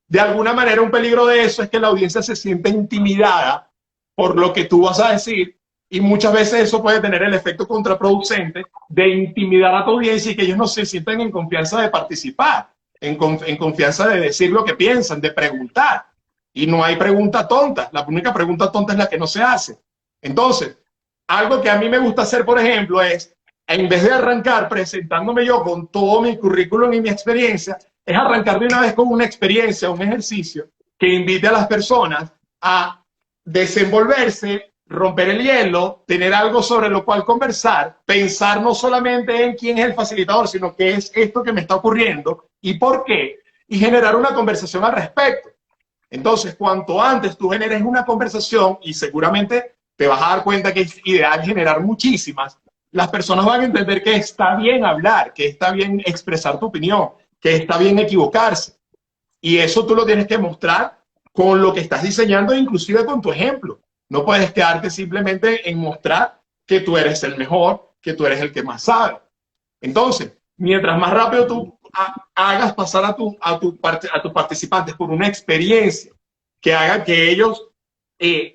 De alguna manera, un peligro de eso es que la audiencia se siente intimidada por lo que tú vas a decir, y muchas veces eso puede tener el efecto contraproducente de intimidar a tu audiencia y que ellos no se sientan en confianza de participar, en confianza de decir lo que piensan, de preguntar. Y no hay pregunta tonta. La única pregunta tonta es la que no se hace. Entonces, algo que a mí me gusta hacer, por ejemplo, es, en vez de arrancar presentándome yo con todo mi currículum y mi experiencia, es arrancar de una vez con una experiencia, un ejercicio que invite a las personas a desenvolverse, romper el hielo, tener algo sobre lo cual conversar, pensar no solamente en quién es el facilitador, sino qué es esto que me está ocurriendo y por qué, y generar una conversación al respecto. Entonces, cuanto antes tú generes una conversación, y seguramente te vas a dar cuenta que es ideal generar muchísimas, las personas van a entender que está bien hablar, que está bien expresar tu opinión, que está bien equivocarse. Y eso tú lo tienes que mostrar con lo que estás diseñando, inclusive con tu ejemplo. No puedes quedarte simplemente en mostrar que tú eres el mejor, que tú eres el que más sabe. Entonces, mientras más rápido tú hagas pasar a tus participantes por una experiencia que haga que ellos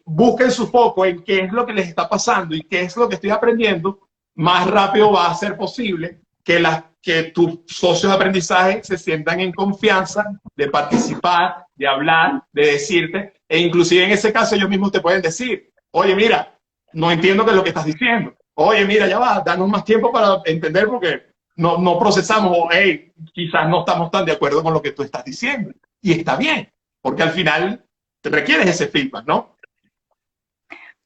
busquen su foco en qué es lo que les está pasando y qué es lo que estoy aprendiendo, más rápido va a ser posible que tus socios de aprendizaje se sientan en confianza de participar, de hablar, de decirte, e inclusive en ese caso ellos mismos te pueden decir, oye, mira, no entiendo qué es lo que estás diciendo. Oye, mira, ya va, danos más tiempo para entender porque no procesamos, o hey, quizás no estamos tan de acuerdo con lo que tú estás diciendo. Y está bien, porque al final te requieres ese feedback, ¿no?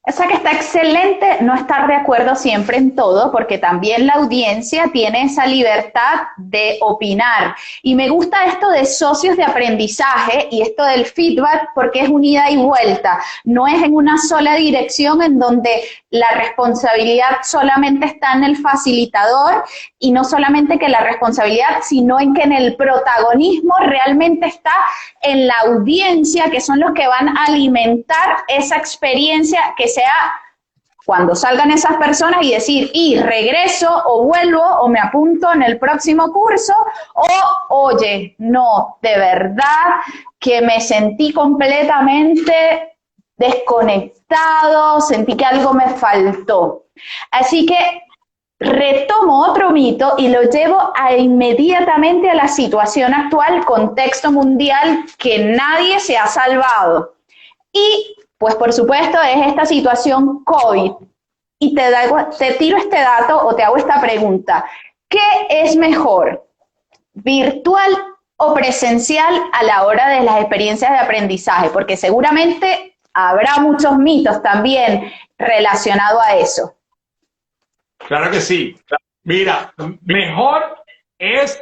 O sea que está excelente no estar de acuerdo siempre en todo, porque también la audiencia tiene esa libertad de opinar. Y me gusta esto de socios de aprendizaje y esto del feedback porque es un ida y vuelta. No es en una sola dirección en donde la responsabilidad solamente está en el facilitador y no solamente que la responsabilidad, sino en que en el protagonismo realmente está en la audiencia, que son los que van a alimentar esa experiencia que sea cuando salgan esas personas y decir, y regreso o vuelvo o me apunto en el próximo curso o, oye, no, de verdad que me sentí completamente desconectado, sentí que algo me faltó. Así que retomo otro mito y lo llevo inmediatamente a la situación actual, contexto mundial, que nadie se ha salvado. Y pues por supuesto es esta situación COVID. Y te tiro este dato o te hago esta pregunta. ¿Qué es mejor, virtual o presencial a la hora de las experiencias de aprendizaje? Porque seguramente habrá muchos mitos también relacionados a eso. Claro que sí. Mira, mejor es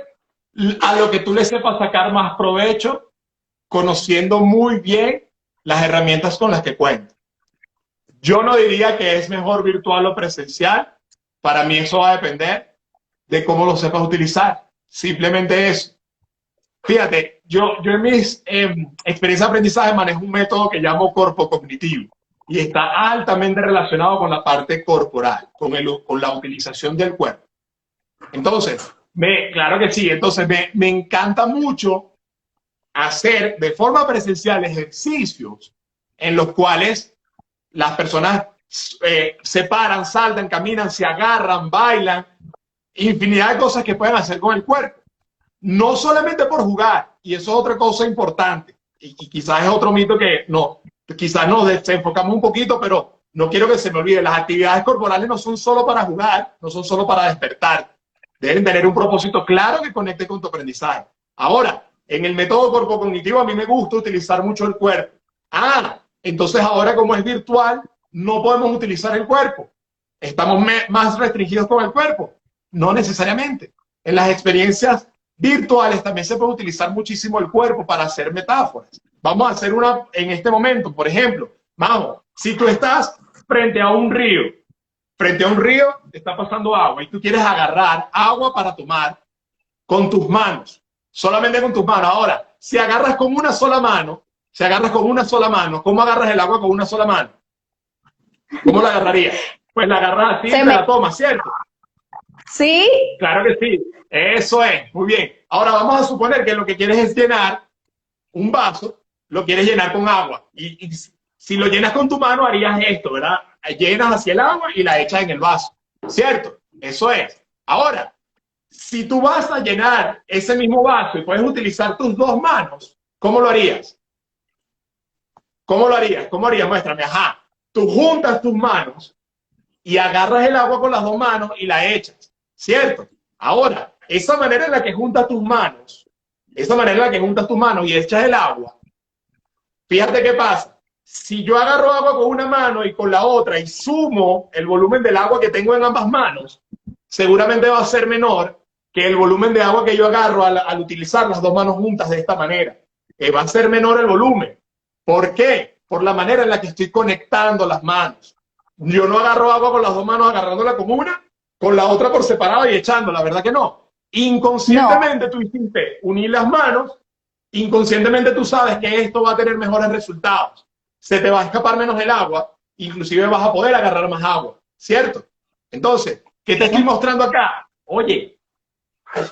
a lo que tú le sepas sacar más provecho, conociendo muy bien las herramientas con las que cuentas. Yo no diría que es mejor virtual o presencial. Para mí eso va a depender de cómo lo sepas utilizar. Simplemente eso. Fíjate, yo en mis experiencias de aprendizaje manejo un método que llamo corpo cognitivo y está altamente relacionado con la parte corporal, con la utilización del cuerpo. Entonces, claro que sí, entonces me encanta mucho hacer de forma presencial ejercicios en los cuales las personas se paran, saltan, caminan, se agarran, bailan, infinidad de cosas que pueden hacer con el cuerpo. No solamente por jugar, y eso es otra cosa importante, y quizás es otro mito que quizás nos desenfocamos un poquito, pero no quiero que se me olvide, las actividades corporales no son solo para jugar, no son solo para despertar, deben tener un propósito claro que conecte con tu aprendizaje. Ahora, en el método corpo cognitivo a mí me gusta utilizar mucho el cuerpo. Entonces ahora como es virtual, no podemos utilizar el cuerpo. Estamos más restringidos con el cuerpo. No necesariamente. En las experiencias virtuales también se puede utilizar muchísimo el cuerpo para hacer metáforas. Vamos a hacer una en este momento, por ejemplo. Vamos, si tú estás frente a un río está pasando agua y tú quieres agarrar agua para tomar con tus manos, solamente con tus manos. Ahora, si agarras con una sola mano, ¿cómo agarras el agua con una sola mano? ¿Cómo la agarrarías? Pues la agarras así y te la tomas, ¿cierto? ¿Sí? Claro que sí. Eso es. Muy bien. Ahora vamos a suponer que lo que quieres es llenar un vaso, lo quieres llenar con agua. Y si lo llenas con tu mano, harías esto, ¿verdad? Llenas hacia el agua y la echas en el vaso, ¿cierto? Eso es. Ahora, si tú vas a llenar ese mismo vaso y puedes utilizar tus dos manos, ¿cómo lo harías? ¿Cómo lo harías? ¿Cómo harías? Muéstrame. Ajá. Tú juntas tus manos y agarras el agua con las dos manos y la echas, ¿cierto? Ahora, esa manera en la que juntas tus manos y echas el agua, fíjate qué pasa. Si yo agarro agua con una mano y con la otra y sumo el volumen del agua que tengo en ambas manos, seguramente va a ser menor que el volumen de agua que yo agarro al utilizar las dos manos juntas de esta manera. Va a ser menor el volumen. ¿Por qué? Por la manera en la que estoy conectando las manos. Yo no agarro agua con las dos manos agarrándola con una, con la otra por separado y echándola, ¿verdad que no? No, Inconscientemente tú hiciste unir las manos, inconscientemente tú sabes que esto va a tener mejores resultados. Se te va a escapar menos el agua, inclusive vas a poder agarrar más agua, ¿cierto? Entonces, ¿qué te estoy mostrando acá? Oye,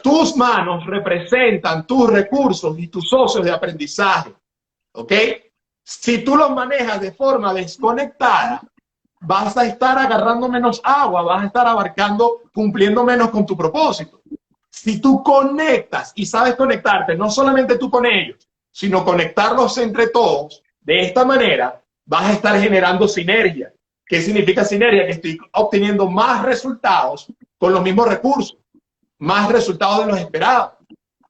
tus manos representan tus recursos y tus socios de aprendizaje, ¿ok? Si tú los manejas de forma desconectada, vas a estar agarrando menos agua, vas a estar abarcando, cumpliendo menos con tu propósito. Si tú conectas y sabes conectarte, no solamente tú con ellos, sino conectarlos entre todos, de esta manera vas a estar generando sinergia. ¿Qué significa sinergia? Que estoy obteniendo más resultados con los mismos recursos, más resultados de los esperados.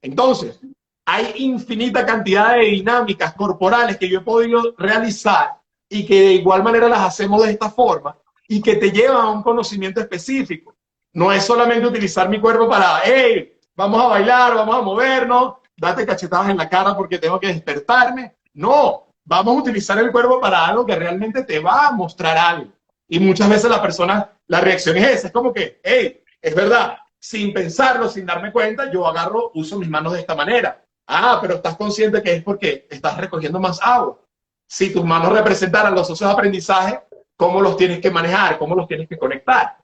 Entonces, hay infinita cantidad de dinámicas corporales que yo he podido realizar y que de igual manera las hacemos de esta forma y que te llevan a un conocimiento específico. No es solamente utilizar mi cuerpo para, hey, vamos a bailar, vamos a movernos, date cachetadas en la cara porque tengo que despertarme. No, vamos a utilizar el cuerpo para algo que realmente te va a mostrar algo. Y muchas veces la persona, la reacción es esa, es como que, hey, es verdad, sin pensarlo, sin darme cuenta, yo agarro, uso mis manos de esta manera. Ah, pero estás consciente que es porque estás recogiendo más agua. Si tus manos representaran los socios de aprendizaje, ¿cómo los tienes que manejar? ¿Cómo los tienes que conectar?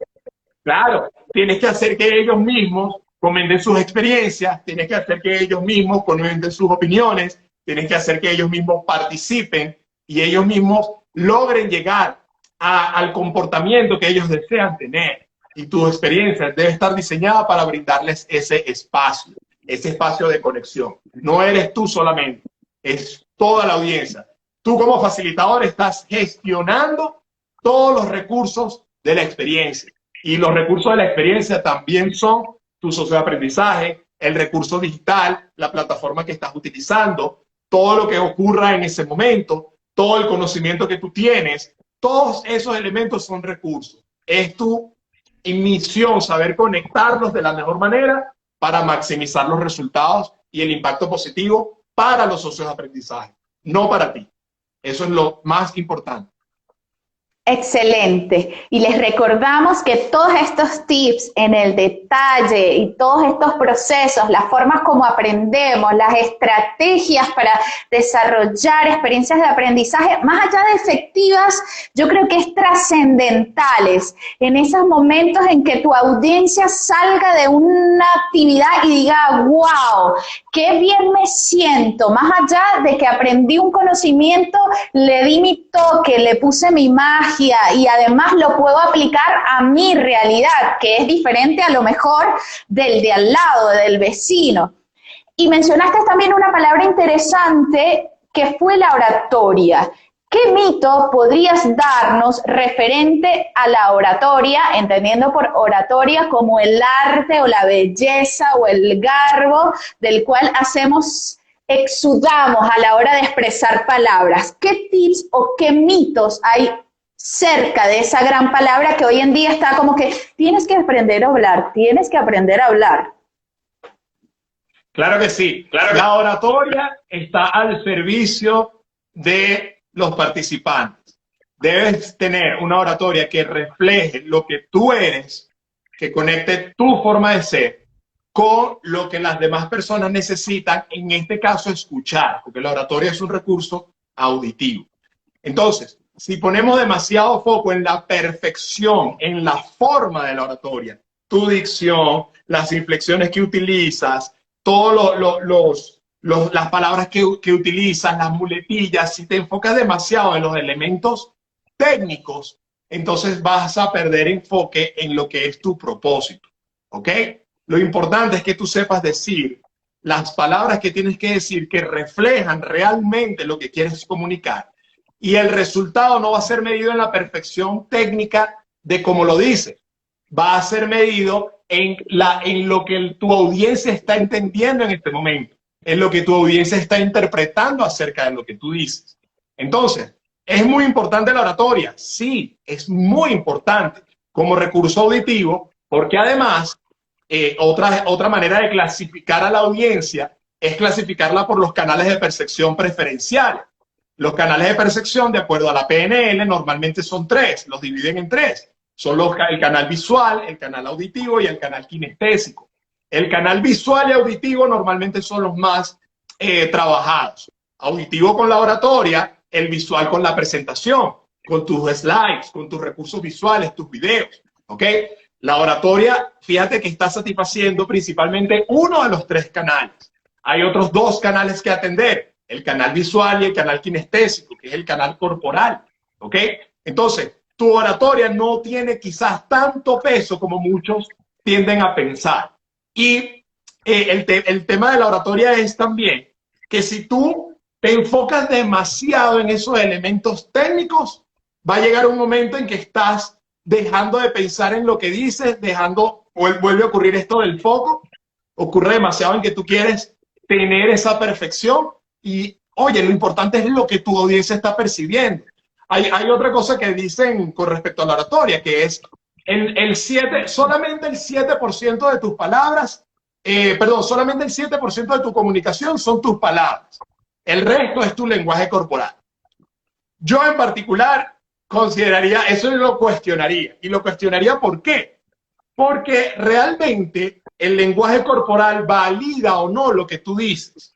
Claro, tienes que hacer que ellos mismos comenten sus experiencias, tienes que hacer que ellos mismos comenten sus opiniones, tienes que hacer que ellos mismos participen y ellos mismos logren llegar al comportamiento que ellos desean tener. Y tu experiencia debe estar diseñada para brindarles ese espacio de conexión. No eres tú solamente, es toda la audiencia. Tú como facilitador estás gestionando todos los recursos de la experiencia. Y los recursos de la experiencia también son tu socio de aprendizaje, el recurso digital, la plataforma que estás utilizando, todo lo que ocurra en ese momento, todo el conocimiento que tú tienes, todos esos elementos son recursos. Es tu misión saber conectarlos de la mejor manera para maximizar los resultados y el impacto positivo para los socios de aprendizaje, no para ti. Eso es lo más importante. excelente. Y les recordamos que todos estos tips en el detalle y todos estos procesos, las formas como aprendemos, las estrategias para desarrollar experiencias de aprendizaje, más allá de efectivas, yo creo que es trascendentales en esos momentos en que tu audiencia salga de una actividad y diga, wow, qué bien me siento, más allá de que aprendí un conocimiento, le di mi toque, le puse mi magia, y además lo puedo aplicar a mi realidad, que es diferente a lo mejor del de al lado, del vecino. Y mencionaste también una palabra interesante que fue la oratoria. ¿Qué mito podrías darnos referente a la oratoria, entendiendo por oratoria como el arte o la belleza o el garbo del cual exudamos a la hora de expresar palabras? ¿Qué tips o qué mitos hay cerca de esa gran palabra que hoy en día está como que tienes que aprender a hablar, tienes que aprender a hablar? Claro que sí. Claro que la oratoria está al servicio de los participantes. Debes tener una oratoria que refleje lo que tú eres, que conecte tu forma de ser con lo que las demás personas necesitan, en este caso escuchar, porque la oratoria es un recurso auditivo. Entonces, si ponemos demasiado foco en la perfección, en la forma de la oratoria, tu dicción, las inflexiones que utilizas, todas las palabras que utilizas, las muletillas, si te enfocas demasiado en los elementos técnicos, entonces vas a perder enfoque en lo que es tu propósito, ¿ok? Lo importante es que tú sepas decir las palabras que tienes que decir que reflejan realmente lo que quieres comunicar. Y el resultado no va a ser medido en la perfección técnica de cómo lo dices. Va a ser medido en lo que tu audiencia está entendiendo en este momento, en lo que tu audiencia está interpretando acerca de lo que tú dices. Entonces, ¿es muy importante la oratoria? Sí, es muy importante como recurso auditivo, porque además, otra manera de clasificar a la audiencia es clasificarla por los canales de percepción preferenciales. Los canales de percepción, de acuerdo a la PNL, normalmente son tres, los dividen en tres. Son el canal visual, el canal auditivo y el canal kinestésico. El canal visual y auditivo normalmente son los más trabajados. Auditivo con la oratoria, el visual con la presentación, con tus slides, con tus recursos visuales, tus videos, ¿ok? La oratoria, fíjate que está satisfaciendo principalmente uno de los tres canales. Hay otros dos canales que atender, el canal visual y el canal kinestésico, que es el canal corporal, ¿ok? Entonces, tu oratoria no tiene quizás tanto peso como muchos tienden a pensar. Y el tema de la oratoria es también que si tú te enfocas demasiado en esos elementos técnicos, va a llegar un momento en que estás dejando de pensar en lo que dices, vuelve a ocurrir esto del foco, ocurre demasiado en que tú quieres tener esa perfección y, oye, lo importante es lo que tu audiencia está percibiendo. Hay otra cosa que dicen con respecto a la oratoria, que es solamente el 7% de tus palabras, solamente el 7% de tu comunicación son tus palabras. El resto es tu lenguaje corporal. Yo en particular consideraría, eso lo cuestionaría. ¿Y lo cuestionaría por qué? Porque realmente el lenguaje corporal valida o no lo que tú dices.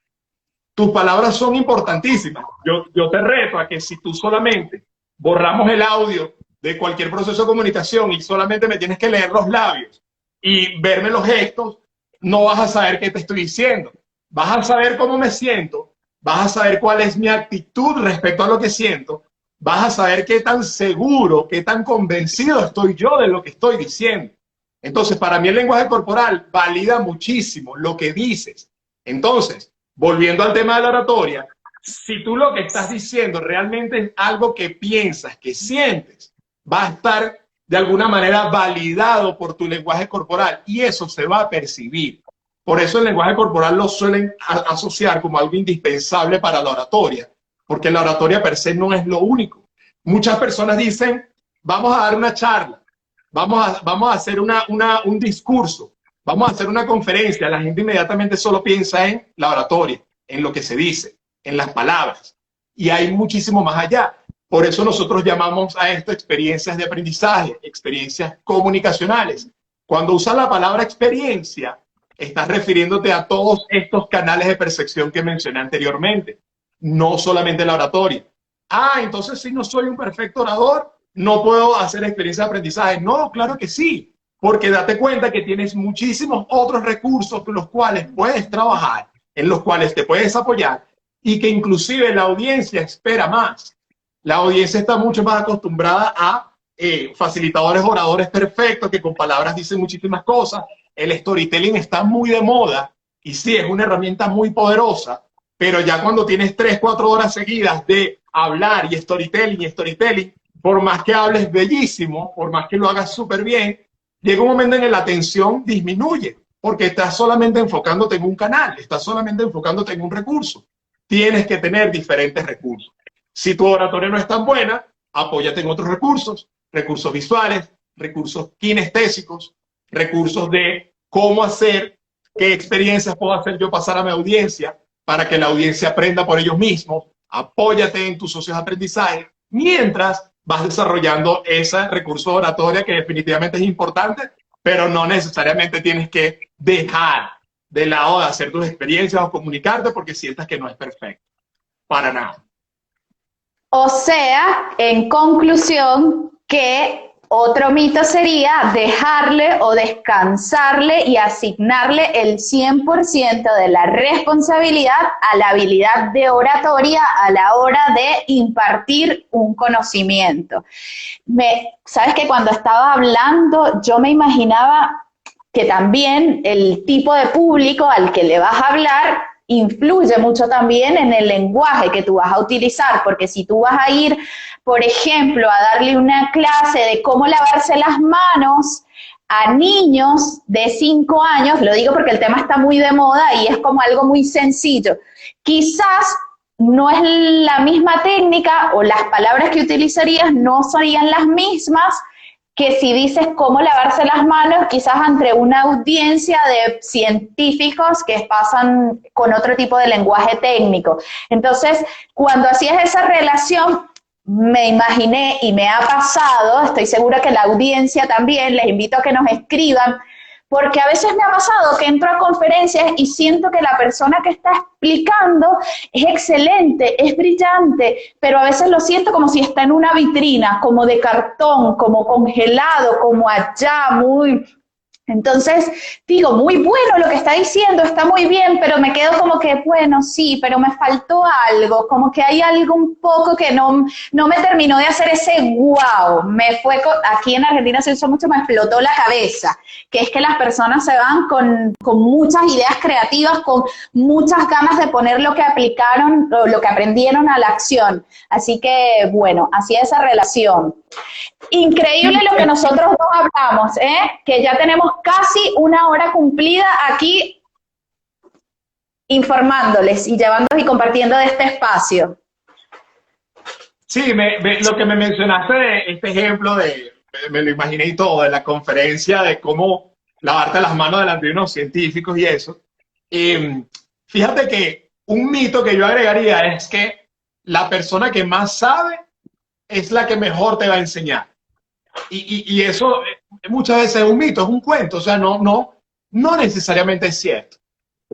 Tus palabras son importantísimas. Yo te reto a que si tú solamente borramos el audio de cualquier proceso de comunicación y solamente me tienes que leer los labios y verme los gestos, no vas a saber qué te estoy diciendo. Vas a saber cómo me siento, vas a saber cuál es mi actitud respecto a lo que siento, vas a saber qué tan seguro, qué tan convencido estoy yo de lo que estoy diciendo. Entonces, para mí el lenguaje corporal valida muchísimo lo que dices. Entonces, volviendo al tema de la oratoria, si tú lo que estás diciendo realmente es algo que piensas, que sientes, va a estar de alguna manera validado por tu lenguaje corporal y eso se va a percibir. Por eso el lenguaje corporal lo suelen asociar como algo indispensable para la oratoria, porque la oratoria per se no es lo único. Muchas personas dicen, vamos a dar una charla, vamos a hacer un discurso, vamos a hacer una conferencia. La gente inmediatamente solo piensa en la oratoria, en lo que se dice, en las palabras. Y hay muchísimo más allá. Por eso nosotros llamamos a esto experiencias de aprendizaje, experiencias comunicacionales. Cuando usas la palabra experiencia, estás refiriéndote a todos estos canales de percepción que mencioné anteriormente, no solamente la oratoria. Entonces si no soy un perfecto orador, no puedo hacer experiencia de aprendizaje. No, claro que sí, porque date cuenta que tienes muchísimos otros recursos con los cuales puedes trabajar, en los cuales te puedes apoyar y que inclusive la audiencia espera más. La audiencia está mucho más acostumbrada a facilitadores, oradores perfectos que con palabras dicen muchísimas cosas. El storytelling está muy de moda y sí, es una herramienta muy poderosa, pero ya cuando tienes 3, 4 horas seguidas de hablar y storytelling, por más que hables bellísimo, por más que lo hagas súper bien, llega un momento en que la atención disminuye, porque estás solamente enfocándote en un canal, estás solamente enfocándote en un recurso. Tienes que tener diferentes recursos. Si tu oratoria no es tan buena, apóyate en otros recursos, recursos visuales, recursos kinestésicos, recursos de cómo hacer, qué experiencias puedo hacer yo pasar a mi audiencia para que la audiencia aprenda por ellos mismos. Apóyate en tus socios de aprendizaje mientras vas desarrollando ese recurso de oratoria que definitivamente es importante, pero no necesariamente tienes que dejar de lado de hacer tus experiencias o comunicarte porque sientas que no es perfecto. Para nada. O sea, en conclusión, que otro mito sería dejarle o descansarle y asignarle el 100% de la responsabilidad a la habilidad de oratoria a la hora de impartir un conocimiento. Sabes que cuando estaba hablando, yo me imaginaba que también el tipo de público al que le vas a hablar influye mucho también en el lenguaje que tú vas a utilizar, porque si tú vas a ir, por ejemplo, a darle una clase de cómo lavarse las manos a niños de 5 años, lo digo porque el tema está muy de moda y es como algo muy sencillo, quizás no es la misma técnica o las palabras que utilizarías no serían las mismas que si dices cómo lavarse las manos, quizás ante una audiencia de científicos que pasan con otro tipo de lenguaje técnico. Entonces, cuando hacías esa relación, me imaginé y me ha pasado, estoy segura que la audiencia también, les invito a que nos escriban, porque a veces me ha pasado que entro a conferencias y siento que la persona que está explicando es excelente, es brillante, pero a veces lo siento como si está en una vitrina, como de cartón, como congelado, como allá, muy... Entonces, digo, muy bueno lo que está diciendo, está muy bien, pero me quedo como que, bueno, sí, pero me faltó algo, como que hay algo un poco que no me terminó de hacer ese wow. Aquí en Argentina se usó mucho, me explotó la cabeza, que es que las personas se van con muchas ideas creativas, con muchas ganas de poner lo que aplicaron o lo que aprendieron a la acción. Así que, bueno, así es esa relación. Increíble lo que nosotros dos hablamos, ¿eh? Que ya tenemos casi una hora cumplida aquí informándoles y llevándolos y compartiendo de este espacio. Sí, lo que me mencionaste de este ejemplo me lo imaginé y todo, de la conferencia de cómo lavarte las manos delante de unos científicos y eso. Fíjate que un mito que yo agregaría es que la persona que más sabe es la que mejor te va a enseñar. Y eso muchas veces es un mito, es un cuento, o sea, no necesariamente es cierto.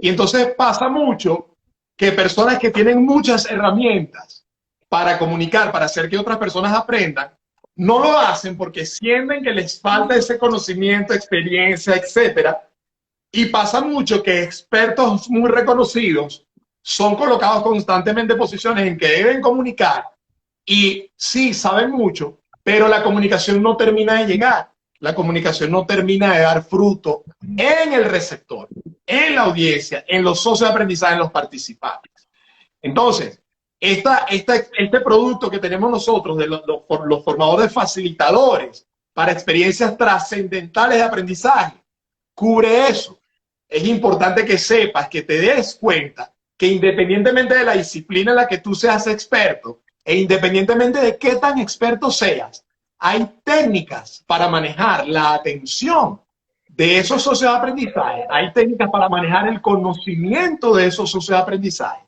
Y entonces pasa mucho que personas que tienen muchas herramientas para comunicar, para hacer que otras personas aprendan, no lo hacen porque sienten que les falta ese conocimiento, experiencia, etcétera. Y pasa mucho que expertos muy reconocidos son colocados constantemente en posiciones en que deben comunicar y sí, saben mucho, pero la comunicación no termina de llegar. La comunicación no termina de dar fruto en el receptor, en la audiencia, en los socios de aprendizaje, en los participantes. Entonces, este producto que tenemos nosotros de los formadores facilitadores para experiencias trascendentales de aprendizaje, cubre eso. Es importante que sepas, que te des cuenta que independientemente de la disciplina en la que tú seas experto, e independientemente de qué tan experto seas, hay técnicas para manejar la atención de esos socios de aprendizaje, hay técnicas para manejar el conocimiento de esos socios de aprendizaje,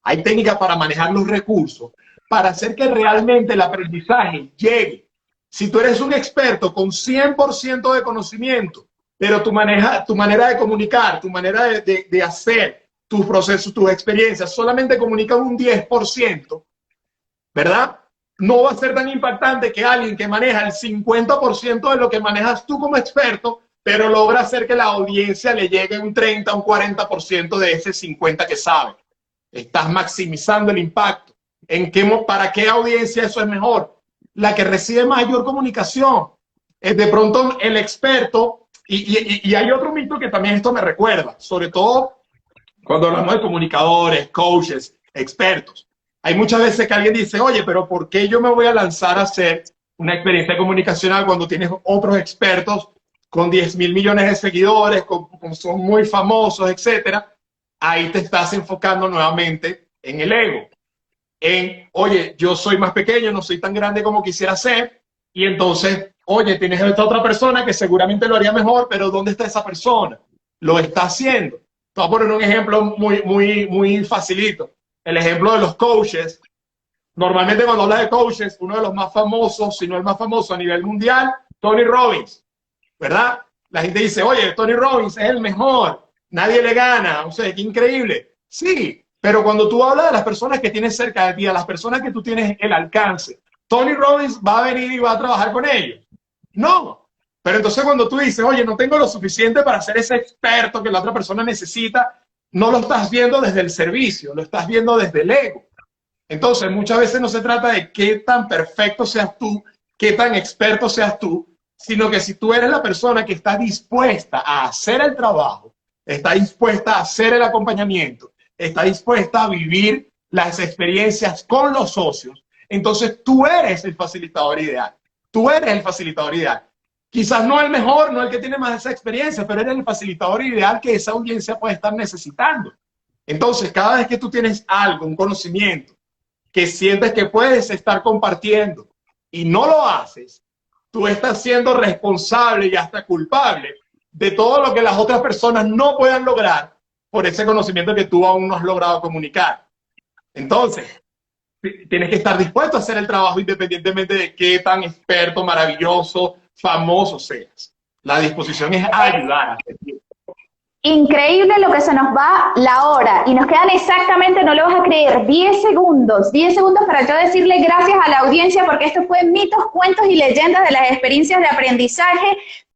hay técnicas para manejar los recursos, para hacer que realmente el aprendizaje llegue. Si tú eres un experto con 100% de conocimiento, pero tu manera de comunicar, tu manera de hacer tus procesos, tus experiencias, solamente comunican un 10%, ¿verdad? No va a ser tan impactante que alguien que maneja el 50% de lo que manejas tú como experto, pero logra hacer que la audiencia le llegue un 30, un 40% de ese 50% que sabe. Estás maximizando el impacto. ¿Para qué audiencia eso es mejor? La que recibe mayor comunicación. De pronto el experto, y hay otro mito que también esto me recuerda, sobre todo cuando hablamos de comunicadores, coaches, expertos. Hay muchas veces que alguien dice, oye, pero ¿por qué yo me voy a lanzar a hacer una experiencia comunicacional cuando tienes otros expertos con 10.000 millones de seguidores, son muy famosos, etcétera? Ahí te estás enfocando nuevamente en el ego. Oye, yo soy más pequeño, no soy tan grande como quisiera ser, y entonces, oye, tienes esta otra persona que seguramente lo haría mejor, pero ¿dónde está esa persona? Lo está haciendo. Te voy a poner un ejemplo muy facilito. El ejemplo de los coaches. Normalmente cuando hablas de coaches, uno de los más famosos, si no el más famoso a nivel mundial, Tony Robbins, ¿verdad? La gente dice, oye, Tony Robbins es el mejor, nadie le gana, o sea, qué increíble. Sí, pero cuando tú hablas de las personas que tienes cerca de ti, a las personas que tú tienes el alcance, ¿Tony Robbins va a venir y va a trabajar con ellos? No. Pero entonces cuando tú dices, oye, no tengo lo suficiente para ser ese experto que la otra persona necesita, no lo estás viendo desde el servicio, lo estás viendo desde el ego. Entonces, muchas veces no se trata de qué tan perfecto seas tú, qué tan experto seas tú, sino que si tú eres la persona que está dispuesta a hacer el trabajo, está dispuesta a hacer el acompañamiento, está dispuesta a vivir las experiencias con los socios, entonces tú eres el facilitador ideal. Tú eres el facilitador ideal. Quizás no el mejor, no el que tiene más esa experiencia, pero eres el facilitador ideal que esa audiencia puede estar necesitando. Entonces, cada vez que tú tienes algo, un conocimiento, que sientes que puedes estar compartiendo y no lo haces, tú estás siendo responsable y hasta culpable de todo lo que las otras personas no puedan lograr por ese conocimiento que tú aún no has logrado comunicar. Entonces, tienes que estar dispuesto a hacer el trabajo independientemente de qué tan experto, maravilloso, famoso seas. La disposición es a ayudar. Increíble lo que se nos va la hora y nos quedan exactamente, no lo vas a creer, 10 segundos para yo decirle gracias a la audiencia porque esto fue mitos, cuentos y leyendas de las experiencias de aprendizaje.